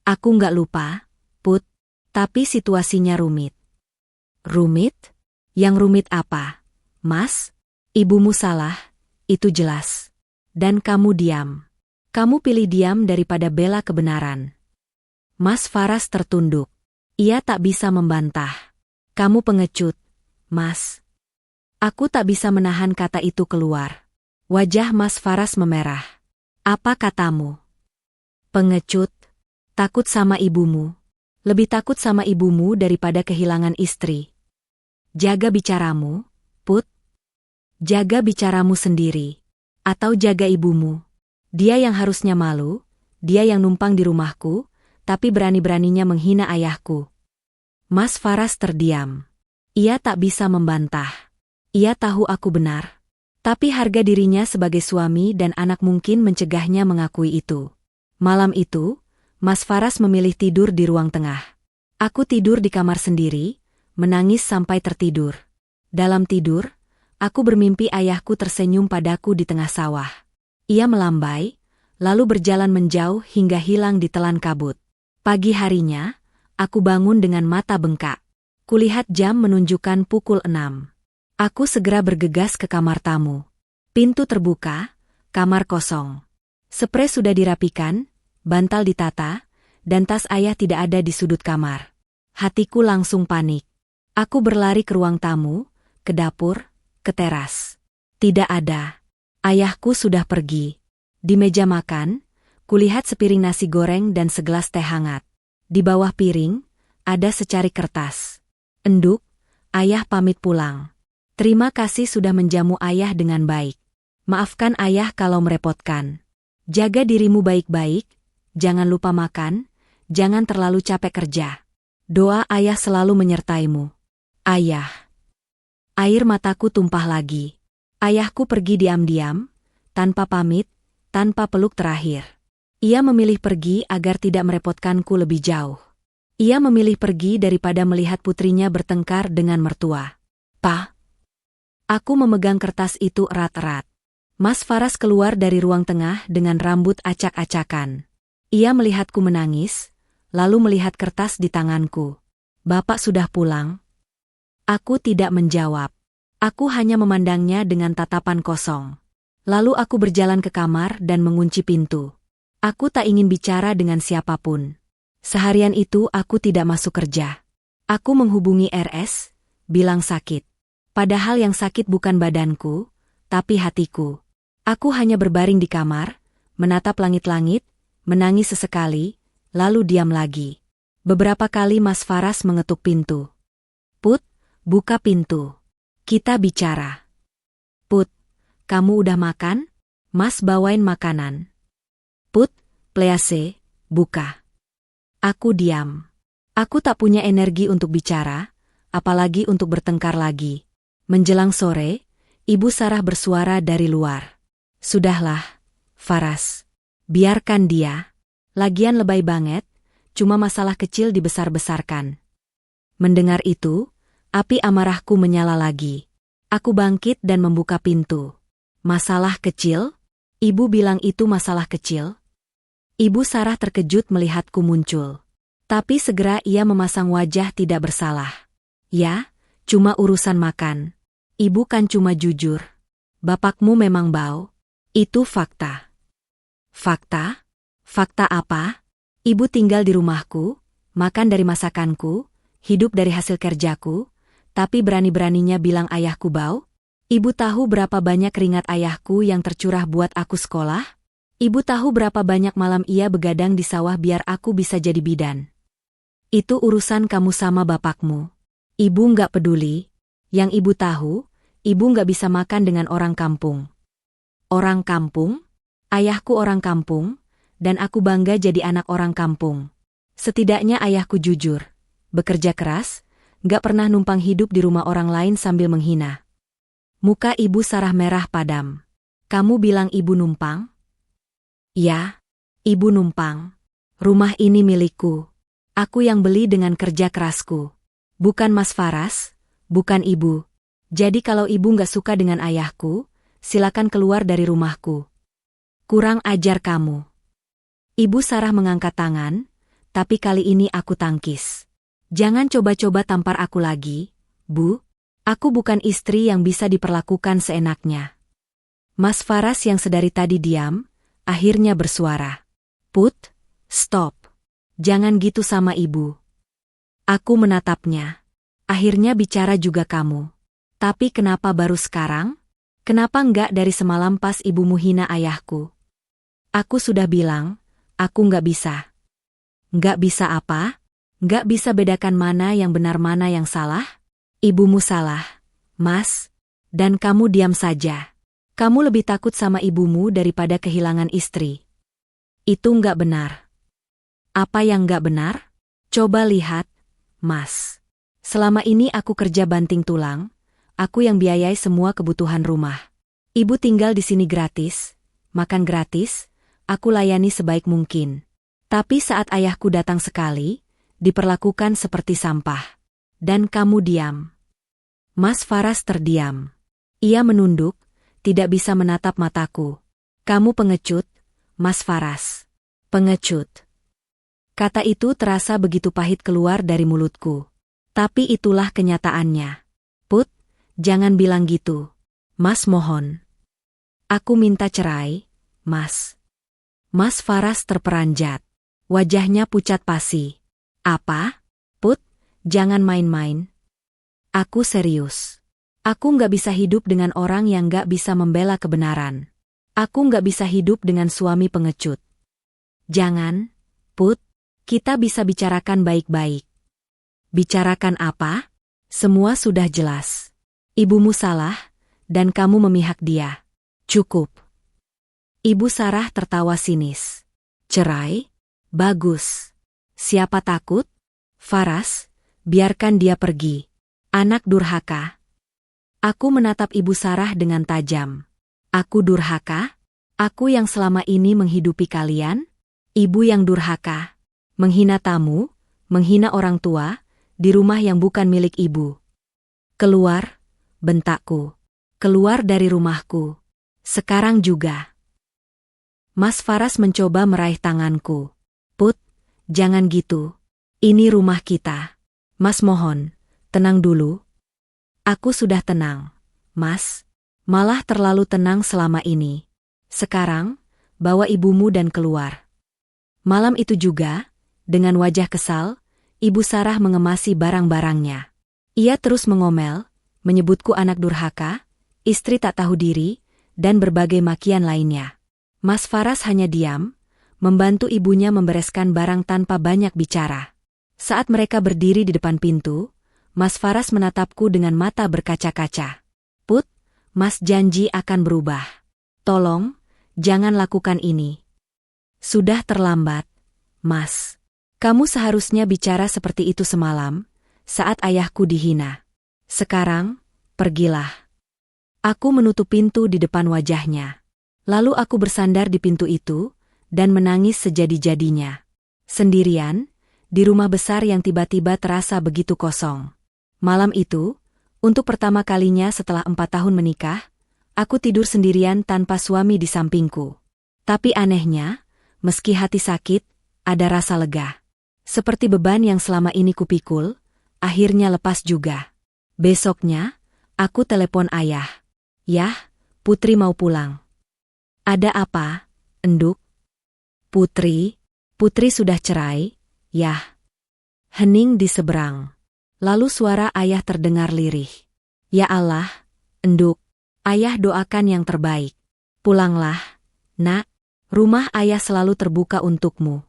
Aku nggak lupa, Put. Tapi situasinya rumit. Rumit? Yang rumit apa? Mas, ibumu salah, itu jelas. Dan kamu diam. Kamu pilih diam daripada bela kebenaran. Mas Faras tertunduk. Ia tak bisa membantah. Kamu pengecut, Mas. Aku tak bisa menahan kata itu keluar. Wajah Mas Faras memerah. Apa katamu? Pengecut. Takut sama ibumu. Lebih takut sama ibumu daripada kehilangan istri. Jaga bicaramu, Put, jaga bicaramu sendiri. Atau jaga ibumu. Dia yang harusnya malu, dia yang numpang di rumahku, tapi berani-beraninya menghina ayahku. Mas Faras terdiam. Ia tak bisa membantah. Ia tahu aku benar. Tapi harga dirinya sebagai suami dan anak mungkin mencegahnya mengakui itu. Malam itu, Mas Faras memilih tidur di ruang tengah. Aku tidur di kamar sendiri, menangis sampai tertidur. Dalam tidur, aku bermimpi ayahku tersenyum padaku di tengah sawah. Ia melambai, lalu berjalan menjauh hingga hilang di telan kabut. Pagi harinya, aku bangun dengan mata bengkak. Kulihat jam menunjukkan pukul 6. Aku segera bergegas ke kamar tamu. Pintu terbuka, kamar kosong. Sprei sudah dirapikan, bantal ditata, dan tas ayah tidak ada di sudut kamar. Hatiku langsung panik. Aku berlari ke ruang tamu, ke dapur, ke teras. Tidak ada. Ayahku sudah pergi. Di meja makan, kulihat sepiring nasi goreng dan segelas teh hangat. Di bawah piring, ada secari kertas. Enduk, ayah pamit pulang. Terima kasih sudah menjamu ayah dengan baik. Maafkan ayah kalau merepotkan. Jaga dirimu baik-baik, jangan lupa makan, jangan terlalu capek kerja. Doa ayah selalu menyertaimu. Ayah. Air mataku tumpah lagi. Ayahku pergi diam-diam, tanpa pamit, tanpa peluk terakhir. Ia memilih pergi agar tidak merepotkanku lebih jauh. Ia memilih pergi daripada melihat putrinya bertengkar dengan mertua. Pa. Aku memegang kertas itu erat-erat. Mas Faras keluar dari ruang tengah dengan rambut acak-acakan. Ia melihatku menangis, lalu melihat kertas di tanganku. Bapak sudah pulang? Aku tidak menjawab. Aku hanya memandangnya dengan tatapan kosong. Lalu aku berjalan ke kamar dan mengunci pintu. Aku tak ingin bicara dengan siapapun. Seharian itu aku tidak masuk kerja. Aku menghubungi RS, bilang sakit. Padahal yang sakit bukan badanku, tapi hatiku. Aku hanya berbaring di kamar, menatap langit-langit, menangis sesekali, lalu diam lagi. Beberapa kali Mas Faras mengetuk pintu. Put, buka pintu. Kita bicara. Put, kamu udah makan? Mas bawain makanan. Put, please, buka. Aku diam. Aku tak punya energi untuk bicara, apalagi untuk bertengkar lagi. Menjelang sore, Ibu Sarah bersuara dari luar. Sudahlah, Faras. Biarkan dia. Lagian lebay banget, cuma masalah kecil dibesar-besarkan. Mendengar itu, api amarahku menyala lagi. Aku bangkit dan membuka pintu. Masalah kecil? Ibu bilang itu masalah kecil? Ibu Sarah terkejut melihatku muncul. Tapi segera ia memasang wajah tidak bersalah. Ya, cuma urusan makan. Ibu kan cuma jujur. Bapakmu memang bau. Itu fakta. Fakta? Fakta apa? Ibu tinggal di rumahku, makan dari masakanku, hidup dari hasil kerjaku, tapi berani-beraninya bilang ayahku bau? Ibu tahu berapa banyak keringat ayahku yang tercurah buat aku sekolah? Ibu tahu berapa banyak malam ia begadang di sawah biar aku bisa jadi bidan. Itu urusan kamu sama bapakmu. Ibu nggak peduli. Yang ibu tahu, ibu nggak bisa makan dengan orang kampung. Orang kampung? Ayahku orang kampung, dan aku bangga jadi anak orang kampung. Setidaknya ayahku jujur, bekerja keras, nggak pernah numpang hidup di rumah orang lain sambil menghina. Muka Ibu Sarah merah padam. Kamu bilang ibu numpang? Ya, ibu numpang. Rumah ini milikku. Aku yang beli dengan kerja kerasku. Bukan Mas Faras, bukan ibu. Jadi kalau ibu nggak suka dengan ayahku, silakan keluar dari rumahku. Kurang ajar kamu. Ibu Sarah mengangkat tangan, tapi kali ini aku tangkis. Jangan coba-coba tampar aku lagi, Bu. Aku bukan istri yang bisa diperlakukan seenaknya. Mas Faras yang sedari tadi diam, akhirnya bersuara. Put, stop. Jangan gitu sama ibu. Aku menatapnya. Akhirnya bicara juga kamu. Tapi kenapa baru sekarang? Kenapa enggak dari semalam pas ibumu hina ayahku? Aku sudah bilang, aku enggak bisa. Enggak bisa apa? Enggak bisa bedakan mana yang benar mana yang salah? Ibumu salah, Mas. Dan kamu diam saja. Kamu lebih takut sama ibumu daripada kehilangan istri. Itu nggak benar. Apa yang nggak benar? Coba lihat, Mas. Selama ini aku kerja banting tulang, aku yang biayai semua kebutuhan rumah. Ibu tinggal di sini gratis, makan gratis, aku layani sebaik mungkin. Tapi saat ayahku datang sekali, diperlakukan seperti sampah. Dan kamu diam. Mas Faras terdiam. Ia menunduk, tidak bisa menatap mataku. Kamu pengecut, Mas Faras. Pengecut. Kata itu terasa begitu pahit keluar dari mulutku. Tapi itulah kenyataannya. Put, jangan bilang gitu. Mas mohon. Aku minta cerai, Mas. Mas Faras terperanjat. Wajahnya pucat pasi. Apa? Put, jangan main-main. Aku serius. Aku nggak bisa hidup dengan orang yang nggak bisa membela kebenaran. Aku nggak bisa hidup dengan suami pengecut. Jangan, Put. Kita bisa bicarakan baik-baik. Bicarakan apa? Semua sudah jelas. Ibumu salah, dan kamu memihak dia. Cukup. Ibu Sarah tertawa sinis. Cerai? Bagus. Siapa takut? Faras, biarkan dia pergi. Anak durhaka. Aku menatap Ibu Sarah dengan tajam. Aku durhaka? Aku yang selama ini menghidupi kalian? Ibu yang durhaka. Menghina tamu, menghina orang tua, di rumah yang bukan milik ibu. Keluar, bentakku. Keluar dari rumahku. Sekarang juga. Mas Faras mencoba meraih tanganku. Put, jangan gitu. Ini rumah kita. Mas mohon, tenang dulu. Aku sudah tenang, Mas. Malah terlalu tenang selama ini. Sekarang, bawa ibumu dan keluar. Malam itu juga, dengan wajah kesal, Ibu Sarah mengemasi barang-barangnya. Ia terus mengomel, menyebutku anak durhaka, istri tak tahu diri, dan berbagai makian lainnya. Mas Faras hanya diam, membantu ibunya membereskan barang tanpa banyak bicara. Saat mereka berdiri di depan pintu, Mas Faras menatapku dengan mata berkaca-kaca. Put, Mas janji akan berubah. Tolong, jangan lakukan ini. Sudah terlambat, Mas. Kamu seharusnya bicara seperti itu semalam, saat ayahku dihina. Sekarang, pergilah. Aku menutup pintu di depan wajahnya. Lalu aku bersandar di pintu itu, dan menangis sejadi-jadinya. Sendirian, di rumah besar yang tiba-tiba terasa begitu kosong. Malam itu, untuk pertama kalinya setelah 4 tahun menikah, aku tidur sendirian tanpa suami di sampingku. Tapi anehnya, meski hati sakit, ada rasa lega. Seperti beban yang selama ini kupikul, akhirnya lepas juga. Besoknya, aku telepon ayah. Yah, Putri mau pulang. Ada apa, Enduk? Putri sudah cerai, Yah. Hening di seberang. Lalu suara ayah terdengar lirih. Ya Allah, Enduk, ayah doakan yang terbaik. Pulanglah, Nak, rumah ayah selalu terbuka untukmu.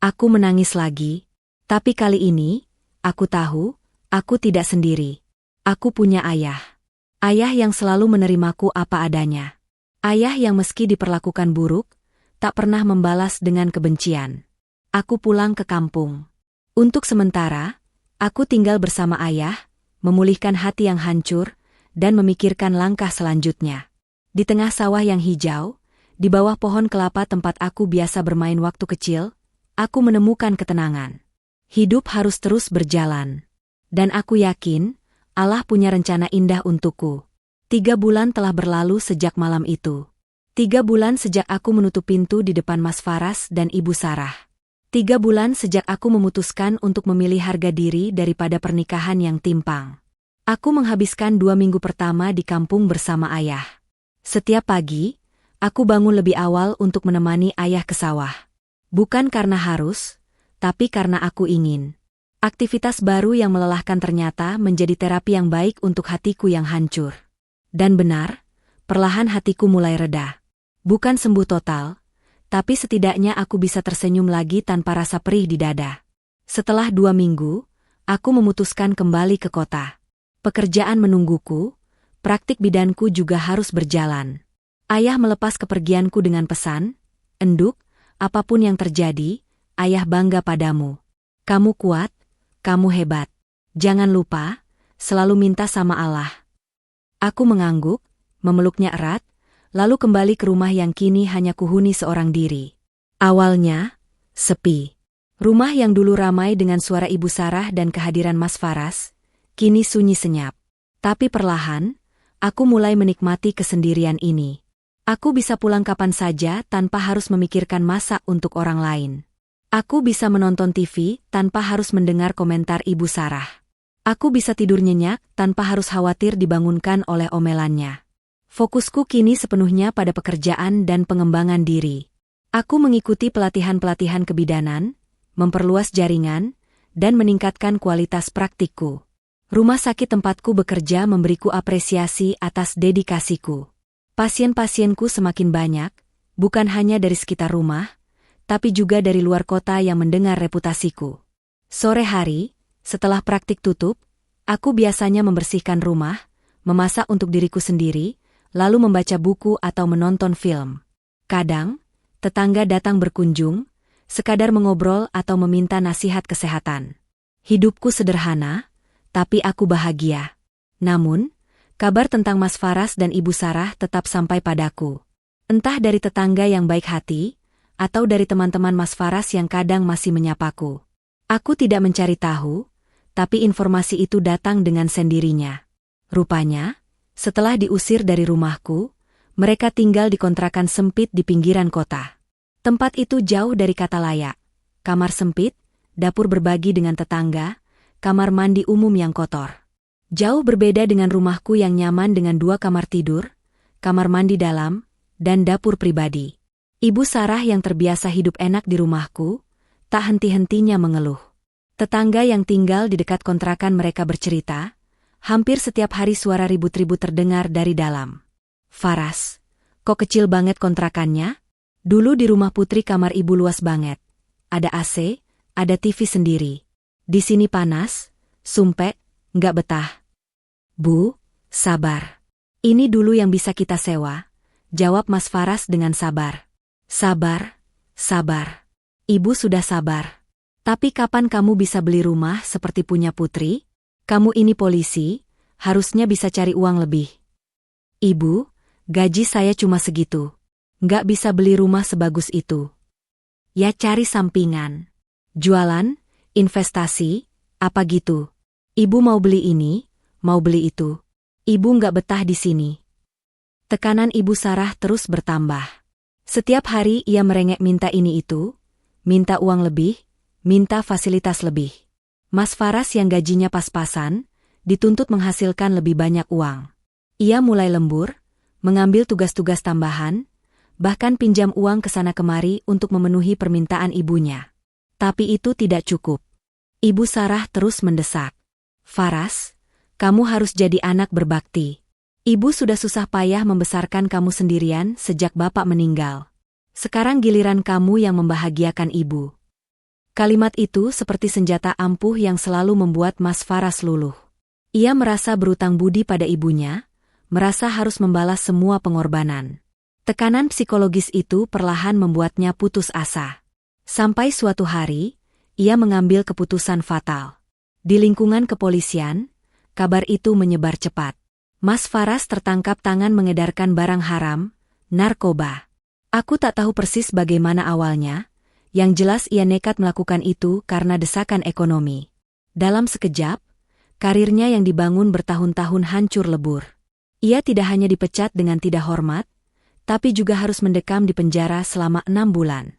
Aku menangis lagi, tapi kali ini, aku tahu, aku tidak sendiri. Aku punya ayah. Ayah yang selalu menerimaku apa adanya. Ayah yang meski diperlakukan buruk, tak pernah membalas dengan kebencian. Aku pulang ke kampung. Untuk sementara, aku tinggal bersama ayah, memulihkan hati yang hancur, dan memikirkan langkah selanjutnya. Di tengah sawah yang hijau, di bawah pohon kelapa tempat aku biasa bermain waktu kecil, aku menemukan ketenangan. Hidup harus terus berjalan. Dan aku yakin, Allah punya rencana indah untukku. 3 bulan telah berlalu sejak malam itu. 3 bulan sejak aku menutup pintu di depan Mas Faras dan Ibu Sarah. 3 bulan sejak aku memutuskan untuk memilih harga diri daripada pernikahan yang timpang. Aku menghabiskan 2 minggu pertama di kampung bersama ayah. Setiap pagi, aku bangun lebih awal untuk menemani ayah ke sawah. Bukan karena harus, tapi karena aku ingin. Aktivitas baru yang melelahkan ternyata menjadi terapi yang baik untuk hatiku yang hancur. Dan benar, perlahan hatiku mulai reda. Bukan sembuh total, tapi setidaknya aku bisa tersenyum lagi tanpa rasa perih di dada. Setelah 2 minggu, aku memutuskan kembali ke kota. Pekerjaan menungguku, praktik bidanku juga harus berjalan. Ayah melepas kepergianku dengan pesan, "Enduk, apapun yang terjadi, ayah bangga padamu. Kamu kuat, kamu hebat. Jangan lupa, selalu minta sama Allah." Aku mengangguk, memeluknya erat, lalu kembali ke rumah yang kini hanya kuhuni seorang diri. Awalnya, sepi. Rumah yang dulu ramai dengan suara Ibu Sarah dan kehadiran Mas Faras, kini sunyi senyap. Tapi perlahan, aku mulai menikmati kesendirian ini. Aku bisa pulang kapan saja tanpa harus memikirkan masak untuk orang lain. Aku bisa menonton TV tanpa harus mendengar komentar Ibu Sarah. Aku bisa tidur nyenyak tanpa harus khawatir dibangunkan oleh omelannya. Fokusku kini sepenuhnya pada pekerjaan dan pengembangan diri. Aku mengikuti pelatihan-pelatihan kebidanan, memperluas jaringan, dan meningkatkan kualitas praktikku. Rumah sakit tempatku bekerja memberiku apresiasi atas dedikasiku. Pasien-pasienku semakin banyak, bukan hanya dari sekitar rumah, tapi juga dari luar kota yang mendengar reputasiku. Sore hari, setelah praktik tutup, aku biasanya membersihkan rumah, memasak untuk diriku sendiri, lalu membaca buku atau menonton film. Kadang, tetangga datang berkunjung, sekadar mengobrol atau meminta nasihat kesehatan. Hidupku sederhana, tapi aku bahagia. Namun, kabar tentang Mas Faras dan Ibu Sarah tetap sampai padaku. Entah dari tetangga yang baik hati, atau dari teman-teman Mas Faras yang kadang masih menyapaku. Aku tidak mencari tahu, tapi informasi itu datang dengan sendirinya. Rupanya, setelah diusir dari rumahku, mereka tinggal di kontrakan sempit di pinggiran kota. Tempat itu jauh dari kata layak. Kamar sempit, dapur berbagi dengan tetangga, kamar mandi umum yang kotor. Jauh berbeda dengan rumahku yang nyaman dengan 2 kamar tidur, kamar mandi dalam, dan dapur pribadi. Ibu Sarah yang terbiasa hidup enak di rumahku, tak henti-hentinya mengeluh. Tetangga yang tinggal di dekat kontrakan mereka bercerita, hampir setiap hari suara ribut-ribut terdengar dari dalam. "Faras, kok kecil banget kontrakannya? Dulu di rumah Putri kamar ibu luas banget. Ada AC, ada TV sendiri. Di sini panas, sumpek, nggak betah." "Bu, sabar. Ini dulu yang bisa kita sewa," jawab Mas Faras dengan sabar. "Sabar, sabar. Ibu sudah sabar. Tapi kapan kamu bisa beli rumah seperti punya Putri? Kamu ini polisi, harusnya bisa cari uang lebih." "Ibu, gaji saya cuma segitu. Nggak bisa beli rumah sebagus itu. Ya cari sampingan. Jualan, investasi, apa gitu. Ibu mau beli ini, mau beli itu. Ibu nggak betah di sini." Tekanan Ibu Sarah terus bertambah. Setiap hari ia merengek minta ini itu, minta uang lebih, minta fasilitas lebih. Mas Faras yang gajinya pas-pasan, dituntut menghasilkan lebih banyak uang. Ia mulai lembur, mengambil tugas-tugas tambahan, bahkan pinjam uang ke sana kemari untuk memenuhi permintaan ibunya. Tapi itu tidak cukup. Ibu Sarah terus mendesak. "Faras, kamu harus jadi anak berbakti. Ibu sudah susah payah membesarkan kamu sendirian sejak bapak meninggal. Sekarang giliran kamu yang membahagiakan ibu." Kalimat itu seperti senjata ampuh yang selalu membuat Mas Faras luluh. Ia merasa berutang budi pada ibunya, merasa harus membalas semua pengorbanan. Tekanan psikologis itu perlahan membuatnya putus asa. Sampai suatu hari, ia mengambil keputusan fatal. Di lingkungan kepolisian, kabar itu menyebar cepat. Mas Faras tertangkap tangan mengedarkan barang haram, narkoba. Aku tak tahu persis bagaimana awalnya, yang jelas ia nekat melakukan itu karena desakan ekonomi. Dalam sekejap, karirnya yang dibangun bertahun-tahun hancur lebur. Ia tidak hanya dipecat dengan tidak hormat, tapi juga harus mendekam di penjara selama 6 bulan.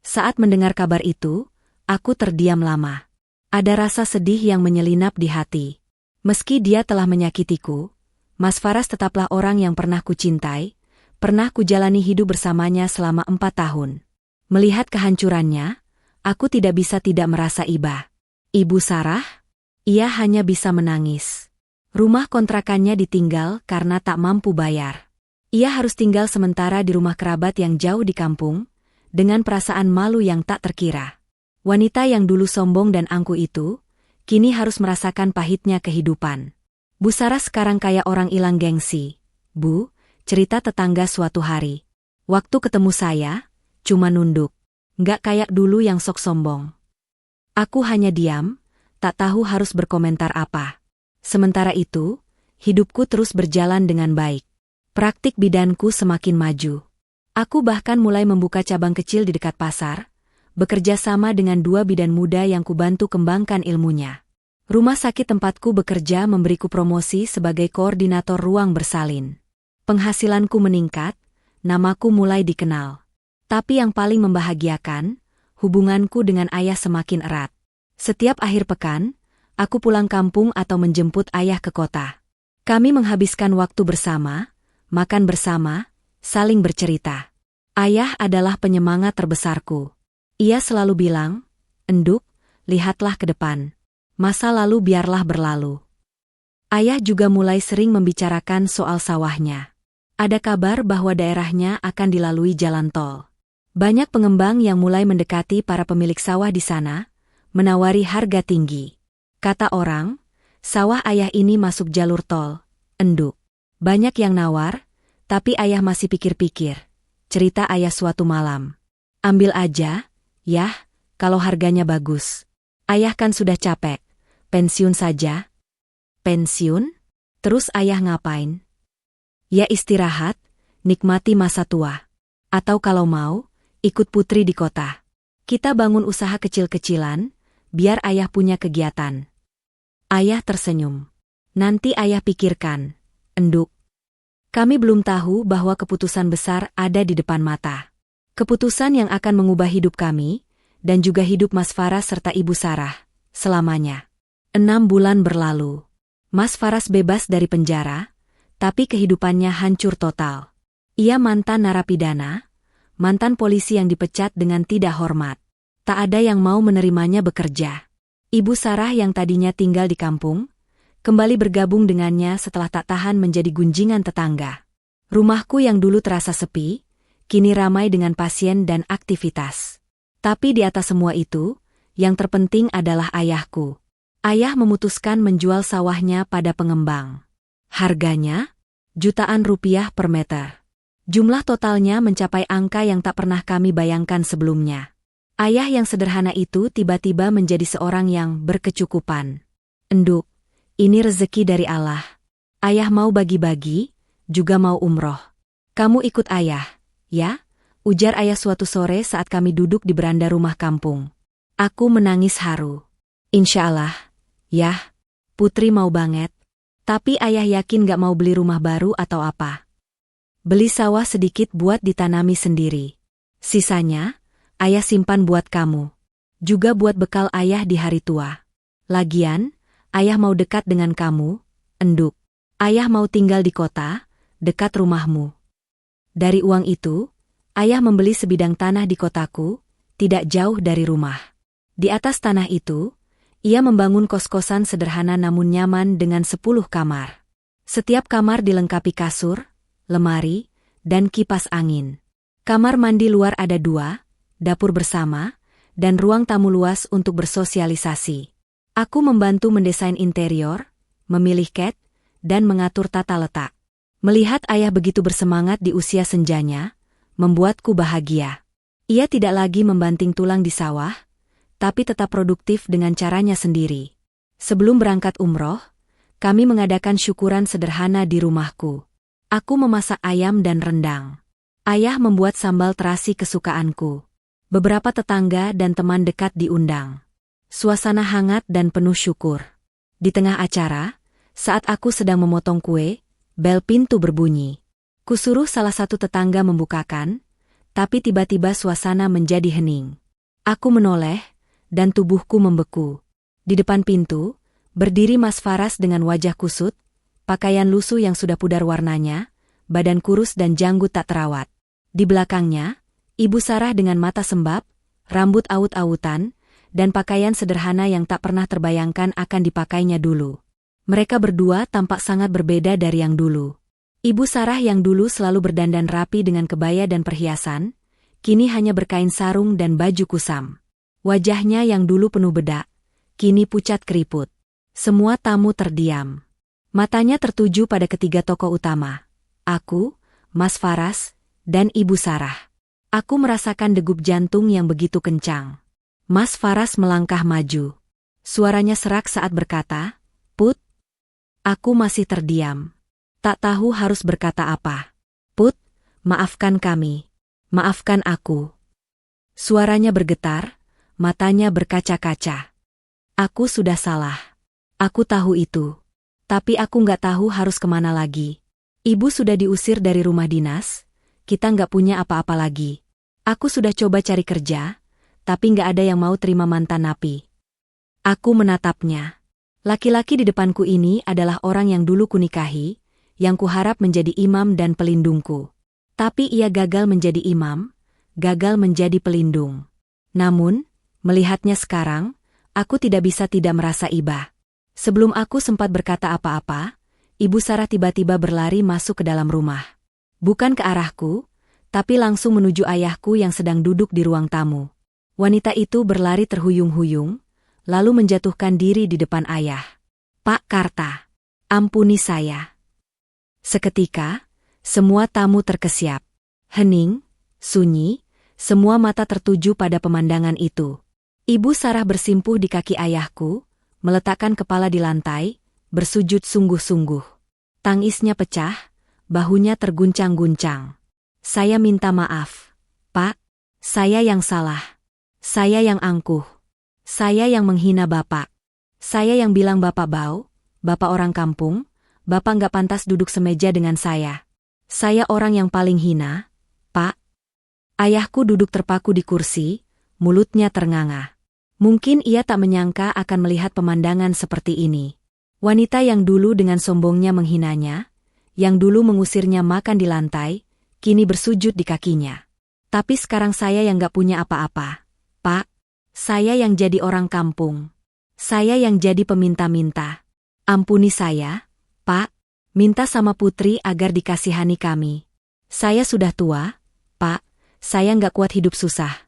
Saat mendengar kabar itu, aku terdiam lama. Ada rasa sedih yang menyelinap di hati. Meski dia telah menyakitiku, Mas Faras tetaplah orang yang pernah kucintai, pernah kujalani hidup bersamanya selama 4 tahun. Melihat kehancurannya, aku tidak bisa tidak merasa iba. Ibu Sarah? Ia hanya bisa menangis. Rumah kontrakannya ditinggal karena tak mampu bayar. Ia harus tinggal sementara di rumah kerabat yang jauh di kampung, dengan perasaan malu yang tak terkira. Wanita yang dulu sombong dan angkuh itu, kini harus merasakan pahitnya kehidupan. Bu Sarah sekarang kayak orang hilang gengsi. Bu, cerita tetangga suatu hari. Waktu ketemu saya, cuma nunduk. Nggak kayak dulu yang sok sombong. Aku hanya diam, tak tahu harus berkomentar apa. Sementara itu, hidupku terus berjalan dengan baik. Praktik bidanku semakin maju. Aku bahkan mulai membuka cabang kecil di dekat pasar, bekerja sama dengan 2 bidan muda yang kubantu kembangkan ilmunya. Rumah sakit tempatku bekerja memberiku promosi sebagai koordinator ruang bersalin. Penghasilanku meningkat, namaku mulai dikenal. Tapi yang paling membahagiakan, hubunganku dengan ayah semakin erat. Setiap akhir pekan, aku pulang kampung atau menjemput ayah ke kota. Kami menghabiskan waktu bersama, makan bersama, saling bercerita. Ayah adalah penyemangat terbesarku. Ia selalu bilang, "Enduk, lihatlah ke depan. Masa lalu biarlah berlalu." Ayah juga mulai sering membicarakan soal sawahnya. Ada kabar bahwa daerahnya akan dilalui jalan tol. Banyak pengembang yang mulai mendekati para pemilik sawah di sana, menawari harga tinggi. Kata orang, sawah ayah ini masuk jalur tol, Enduk. Banyak yang nawar, tapi ayah masih pikir-pikir. Cerita ayah suatu malam. "Ambil aja, yah, kalau harganya bagus. Ayah kan sudah capek, pensiun saja." "Pensiun? Terus ayah ngapain?" "Ya istirahat, nikmati masa tua. Atau kalau mau, ikut putri di kota. Kita bangun usaha kecil-kecilan, biar ayah punya kegiatan." Ayah tersenyum. "Nanti ayah pikirkan, Enduk. Kami belum tahu bahwa keputusan besar ada di depan mata. Keputusan yang akan mengubah hidup kami, dan juga hidup Mas Faras serta Ibu Sarah, selamanya." 6 bulan berlalu. Mas Faras bebas dari penjara, tapi kehidupannya hancur total. Ia mantan narapidana, mantan polisi yang dipecat dengan tidak hormat. Tak ada yang mau menerimanya bekerja. Ibu Sarah yang tadinya tinggal di kampung, kembali bergabung dengannya setelah tak tahan menjadi gunjingan tetangga. Rumahku yang dulu terasa sepi, kini ramai dengan pasien dan aktivitas. Tapi di atas semua itu, yang terpenting adalah ayahku. Ayah memutuskan menjual sawahnya pada pengembang. Harganya? Jutaan rupiah per meter. Jumlah totalnya mencapai angka yang tak pernah kami bayangkan sebelumnya. Ayah yang sederhana itu tiba-tiba menjadi seorang yang berkecukupan. "Enduk, ini rezeki dari Allah. Ayah mau bagi-bagi, juga mau umroh. Kamu ikut ayah, ya?" ujar ayah suatu sore saat kami duduk di beranda rumah kampung. Aku menangis haru. "Insya Allah, yah, putri mau banget." Tapi ayah yakin gak mau beli rumah baru atau apa. "Beli sawah sedikit buat ditanami sendiri. Sisanya, ayah simpan buat kamu. Juga buat bekal ayah di hari tua. Lagian, ayah mau dekat dengan kamu, Enduk. Ayah mau tinggal di kota, dekat rumahmu." Dari uang itu, ayah membeli sebidang tanah di kotaku, tidak jauh dari rumah. Di atas tanah itu, ia membangun kos-kosan sederhana namun nyaman dengan 10 kamar. Setiap kamar dilengkapi kasur, lemari, dan kipas angin. Kamar mandi luar ada 2, dapur bersama, dan ruang tamu luas untuk bersosialisasi. Aku membantu mendesain interior, memilih cat, dan mengatur tata letak. Melihat ayah begitu bersemangat di usia senjanya, membuatku bahagia. Ia tidak lagi membanting tulang di sawah, tapi tetap produktif dengan caranya sendiri. Sebelum berangkat umroh, kami mengadakan syukuran sederhana di rumahku. Aku memasak ayam dan rendang. Ayah membuat sambal terasi kesukaanku. Beberapa tetangga dan teman dekat diundang. Suasana hangat dan penuh syukur. Di tengah acara, saat aku sedang memotong kue, bel pintu berbunyi. Kusuruh salah satu tetangga membukakan, tapi tiba-tiba suasana menjadi hening. Aku menoleh, dan tubuhku membeku. Di depan pintu, berdiri Mas Faras dengan wajah kusut, pakaian lusuh yang sudah pudar warnanya, badan kurus dan janggut tak terawat. Di belakangnya, Ibu Sarah dengan mata sembab, rambut awut-awutan, dan pakaian sederhana yang tak pernah terbayangkan akan dipakainya dulu. Mereka berdua tampak sangat berbeda dari yang dulu. Ibu Sarah yang dulu selalu berdandan rapi dengan kebaya dan perhiasan, kini hanya berkain sarung dan baju kusam. Wajahnya yang dulu penuh bedak, kini pucat keriput. Semua tamu terdiam. Matanya tertuju pada ketiga tokoh utama. Aku, Mas Faras, dan Ibu Sarah. Aku merasakan degup jantung yang begitu kencang. Mas Faras melangkah maju. Suaranya serak saat berkata, "Put." Aku masih terdiam. Tak tahu harus berkata apa. "Put, maafkan kami. Maafkan aku." Suaranya bergetar, matanya berkaca-kaca. Aku sudah salah. Aku tahu itu. Tapi aku nggak tahu harus kemana lagi. Ibu sudah diusir dari rumah dinas, kita nggak punya apa-apa lagi. Aku sudah coba cari kerja, tapi nggak ada yang mau terima mantan napi. Aku menatapnya. Laki-laki di depanku ini adalah orang yang dulu kunikahi, yang kuharap menjadi imam dan pelindungku. Tapi ia gagal menjadi imam, gagal menjadi pelindung. Namun, melihatnya sekarang, aku tidak bisa tidak merasa iba. Sebelum aku sempat berkata apa-apa, Ibu Sarah tiba-tiba berlari masuk ke dalam rumah. Bukan ke arahku, tapi langsung menuju ayahku yang sedang duduk di ruang tamu. Wanita itu berlari terhuyung-huyung, lalu menjatuhkan diri di depan ayah. "Pak Karta, ampuni saya." Seketika, semua tamu terkesiap. Hening, sunyi, semua mata tertuju pada pemandangan itu. Ibu Sarah bersimpuh di kaki ayahku, meletakkan kepala di lantai, bersujud sungguh-sungguh. Tangisnya pecah, bahunya terguncang-guncang. "Saya minta maaf, Pak. Saya yang salah. Saya yang angkuh. Saya yang menghina Bapak. Saya yang bilang Bapak bau, Bapak orang kampung, Bapak nggak pantas duduk semeja dengan saya. Saya orang yang paling hina, Pak." Ayahku duduk terpaku di kursi, mulutnya ternganga. Mungkin ia tak menyangka akan melihat pemandangan seperti ini. Wanita yang dulu dengan sombongnya menghinanya, yang dulu mengusirnya makan di lantai, kini bersujud di kakinya. "Tapi sekarang saya yang gak punya apa-apa, Pak. Saya yang jadi orang kampung. Saya yang jadi peminta-minta. Ampuni saya, Pak. Minta sama Putri agar dikasihani kami. Saya sudah tua, Pak. Saya gak kuat hidup susah."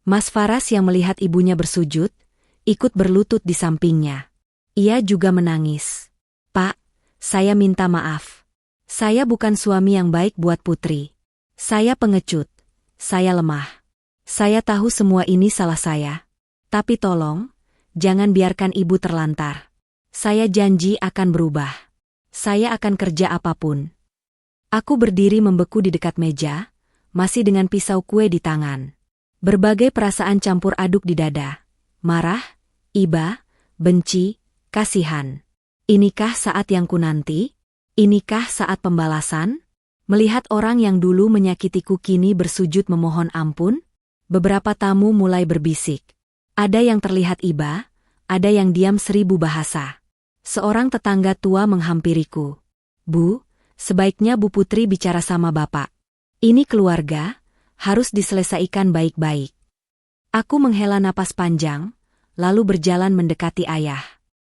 Mas Faras yang melihat ibunya bersujud, ikut berlutut di sampingnya. Ia juga menangis. "Pak, saya minta maaf. Saya bukan suami yang baik buat Putri. Saya pengecut. Saya lemah. Saya tahu semua ini salah saya. Tapi tolong, jangan biarkan ibu terlantar. Saya janji akan berubah. Saya akan kerja apapun." Aku berdiri membeku di dekat meja, masih dengan pisau kue di tangan. Berbagai perasaan campur aduk di dada. Marah, iba, benci, kasihan. Inikah saat yang kunanti? Inikah saat pembalasan? Melihat orang yang dulu menyakitiku kini bersujud memohon ampun? Beberapa tamu mulai berbisik. Ada yang terlihat iba, ada yang diam 1000 bahasa. Seorang tetangga tua menghampiriku. "Bu, sebaiknya Bu Putri bicara sama Bapak. Ini keluarga, harus diselesaikan baik-baik." Aku menghela napas panjang, lalu berjalan mendekati ayah.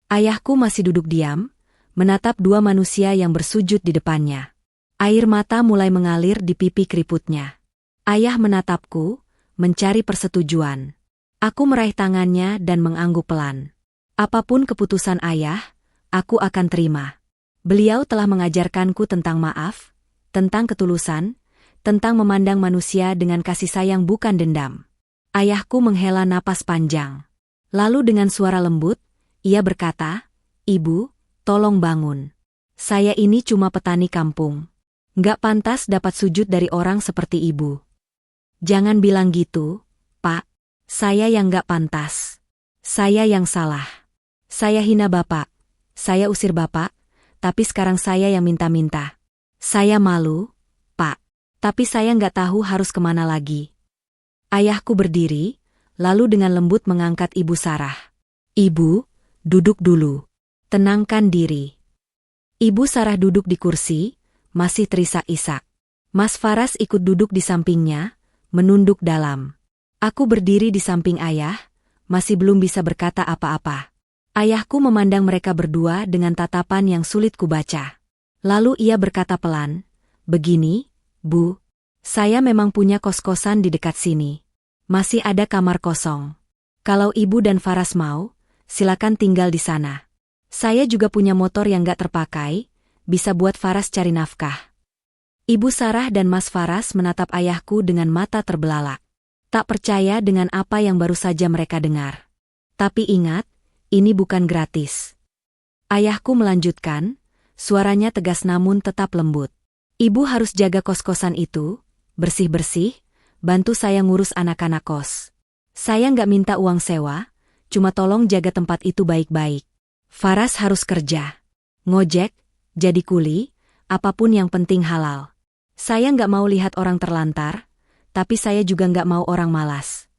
Ayahku masih duduk diam, menatap dua manusia yang bersujud di depannya. Air mata mulai mengalir di pipi keriputnya. Ayah menatapku, mencari persetujuan. Aku meraih tangannya dan mengangguk pelan. Apapun keputusan ayah, aku akan terima. Beliau telah mengajarkanku tentang maaf, tentang ketulusan, tentang memandang manusia dengan kasih sayang bukan dendam. Ayahku menghela napas panjang. Lalu dengan suara lembut, ia berkata, "Ibu, tolong bangun. Saya ini cuma petani kampung. Nggak pantas dapat sujud dari orang seperti ibu." "Jangan bilang gitu, Pak. Saya yang nggak pantas. Saya yang salah. Saya hina Bapak. Saya usir Bapak, tapi sekarang saya yang minta-minta. Saya malu, Pak. Tapi saya nggak tahu harus kemana lagi." Ayahku berdiri, lalu dengan lembut mengangkat Ibu Sarah. "Ibu, duduk dulu. Tenangkan diri." Ibu Sarah duduk di kursi, masih terisak-isak. Mas Faras ikut duduk di sampingnya, menunduk dalam. Aku berdiri di samping ayah, masih belum bisa berkata apa-apa. Ayahku memandang mereka berdua dengan tatapan yang sulit kubaca. Lalu ia berkata pelan, "Begini, Bu, saya memang punya kos-kosan di dekat sini. Masih ada kamar kosong. Kalau Ibu dan Faras mau, silakan tinggal di sana. Saya juga punya motor yang gak terpakai, bisa buat Faras cari nafkah. Ibu Sarah dan Mas Faras menatap ayahku dengan mata terbelalak. Tak percaya dengan apa yang baru saja mereka dengar. Tapi ingat, ini bukan gratis. Ayahku melanjutkan, suaranya tegas namun tetap lembut. Ibu harus jaga kos-kosan itu, bersih-bersih, bantu saya ngurus anak-anak kos. Saya nggak minta uang sewa, cuma tolong jaga tempat itu baik-baik. Faras harus kerja, ngojek, jadi kuli, apapun yang penting halal. Saya nggak mau lihat orang terlantar, tapi saya juga nggak mau orang malas.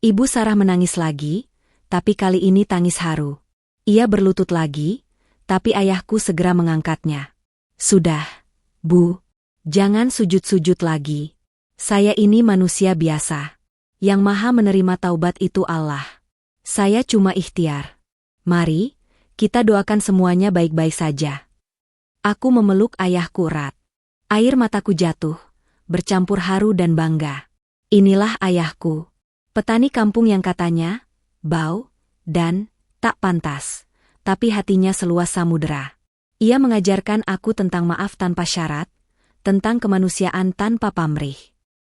Ibu Sarah menangis lagi, tapi kali ini tangis haru. Ia berlutut lagi, tapi ayahku segera mengangkatnya. Sudah, Bu, jangan sujud-sujud lagi. Saya ini manusia biasa. Yang Maha menerima taubat itu Allah. Saya cuma ikhtiar. Mari, kita doakan semuanya baik-baik saja. Aku memeluk ayahku erat. Air mataku jatuh, bercampur haru dan bangga. Inilah ayahku. Petani kampung yang katanya, bau, dan tak pantas. Tapi hatinya seluas samudera. Ia mengajarkan aku tentang maaf tanpa syarat, tentang kemanusiaan tanpa pamrih.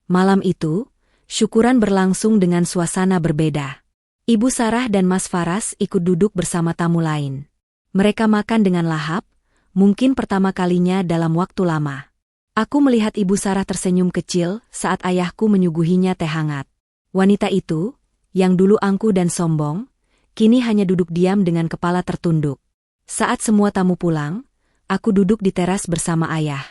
Malam itu, syukuran berlangsung dengan suasana berbeda. Ibu Sarah dan Mas Faras ikut duduk bersama tamu lain. Mereka makan dengan lahap, mungkin pertama kalinya dalam waktu lama. Aku melihat Ibu Sarah tersenyum kecil saat ayahku menyuguhinya teh hangat. Wanita itu, yang dulu angkuh dan sombong, kini hanya duduk diam dengan kepala tertunduk. Saat semua tamu pulang, aku duduk di teras bersama ayah.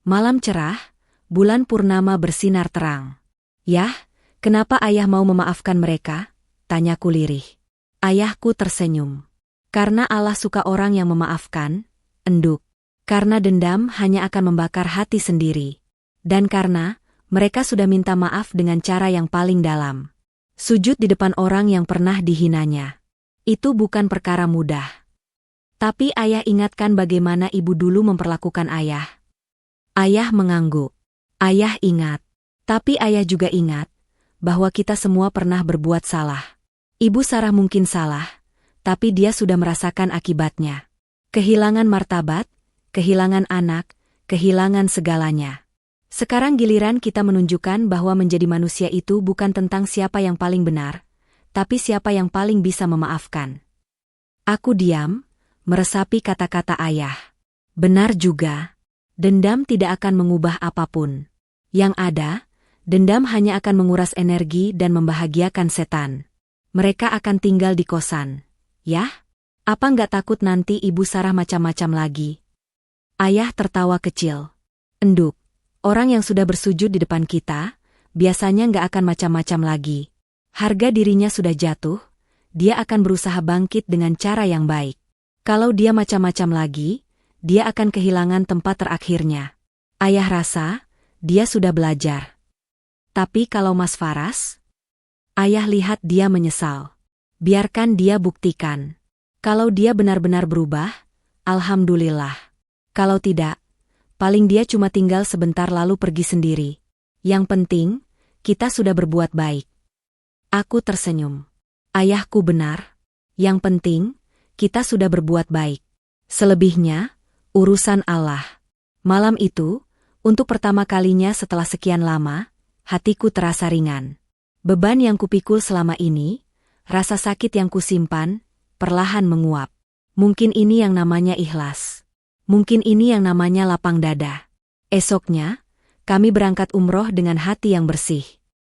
Malam cerah, bulan purnama bersinar terang. Yah, kenapa ayah mau memaafkan mereka? Tanyaku lirih. Ayahku tersenyum. Karena Allah suka orang yang memaafkan, enduk. Karena dendam hanya akan membakar hati sendiri. Dan karena mereka sudah minta maaf dengan cara yang paling dalam. Sujud di depan orang yang pernah dihinanya. Itu bukan perkara mudah. Tapi ayah ingatkan bagaimana ibu dulu memperlakukan ayah. Ayah mengangguk. Ayah ingat. Tapi ayah juga ingat bahwa kita semua pernah berbuat salah. Ibu Sarah mungkin salah, tapi dia sudah merasakan akibatnya. Kehilangan martabat, kehilangan anak, kehilangan segalanya. Sekarang giliran kita menunjukkan bahwa menjadi manusia itu bukan tentang siapa yang paling benar, tapi siapa yang paling bisa memaafkan. Aku diam, meresapi kata-kata ayah. Benar juga, dendam tidak akan mengubah apapun. Yang ada, dendam hanya akan menguras energi dan membahagiakan setan. Mereka akan tinggal di kosan. Yah, apa nggak takut nanti Ibu Sarah macam-macam lagi? Ayah tertawa kecil. Enduk, orang yang sudah bersujud di depan kita, biasanya nggak akan macam-macam lagi. Harga dirinya sudah jatuh, dia akan berusaha bangkit dengan cara yang baik. Kalau dia macam-macam lagi, dia akan kehilangan tempat terakhirnya. Ayah rasa, dia sudah belajar. Tapi kalau Mas Faras? Ayah lihat dia menyesal. Biarkan dia buktikan. Kalau dia benar-benar berubah, alhamdulillah. Kalau tidak, paling dia cuma tinggal sebentar lalu pergi sendiri. Yang penting, kita sudah berbuat baik. Aku tersenyum. Ayahku benar. Yang penting, kita sudah berbuat baik. Selebihnya, urusan Allah. Malam itu, untuk pertama kalinya setelah sekian lama, hatiku terasa ringan. Beban yang kupikul selama ini, rasa sakit yang kusimpan, perlahan menguap. Mungkin ini yang namanya ikhlas. Mungkin ini yang namanya lapang dada. Esoknya, kami berangkat umroh dengan hati yang bersih.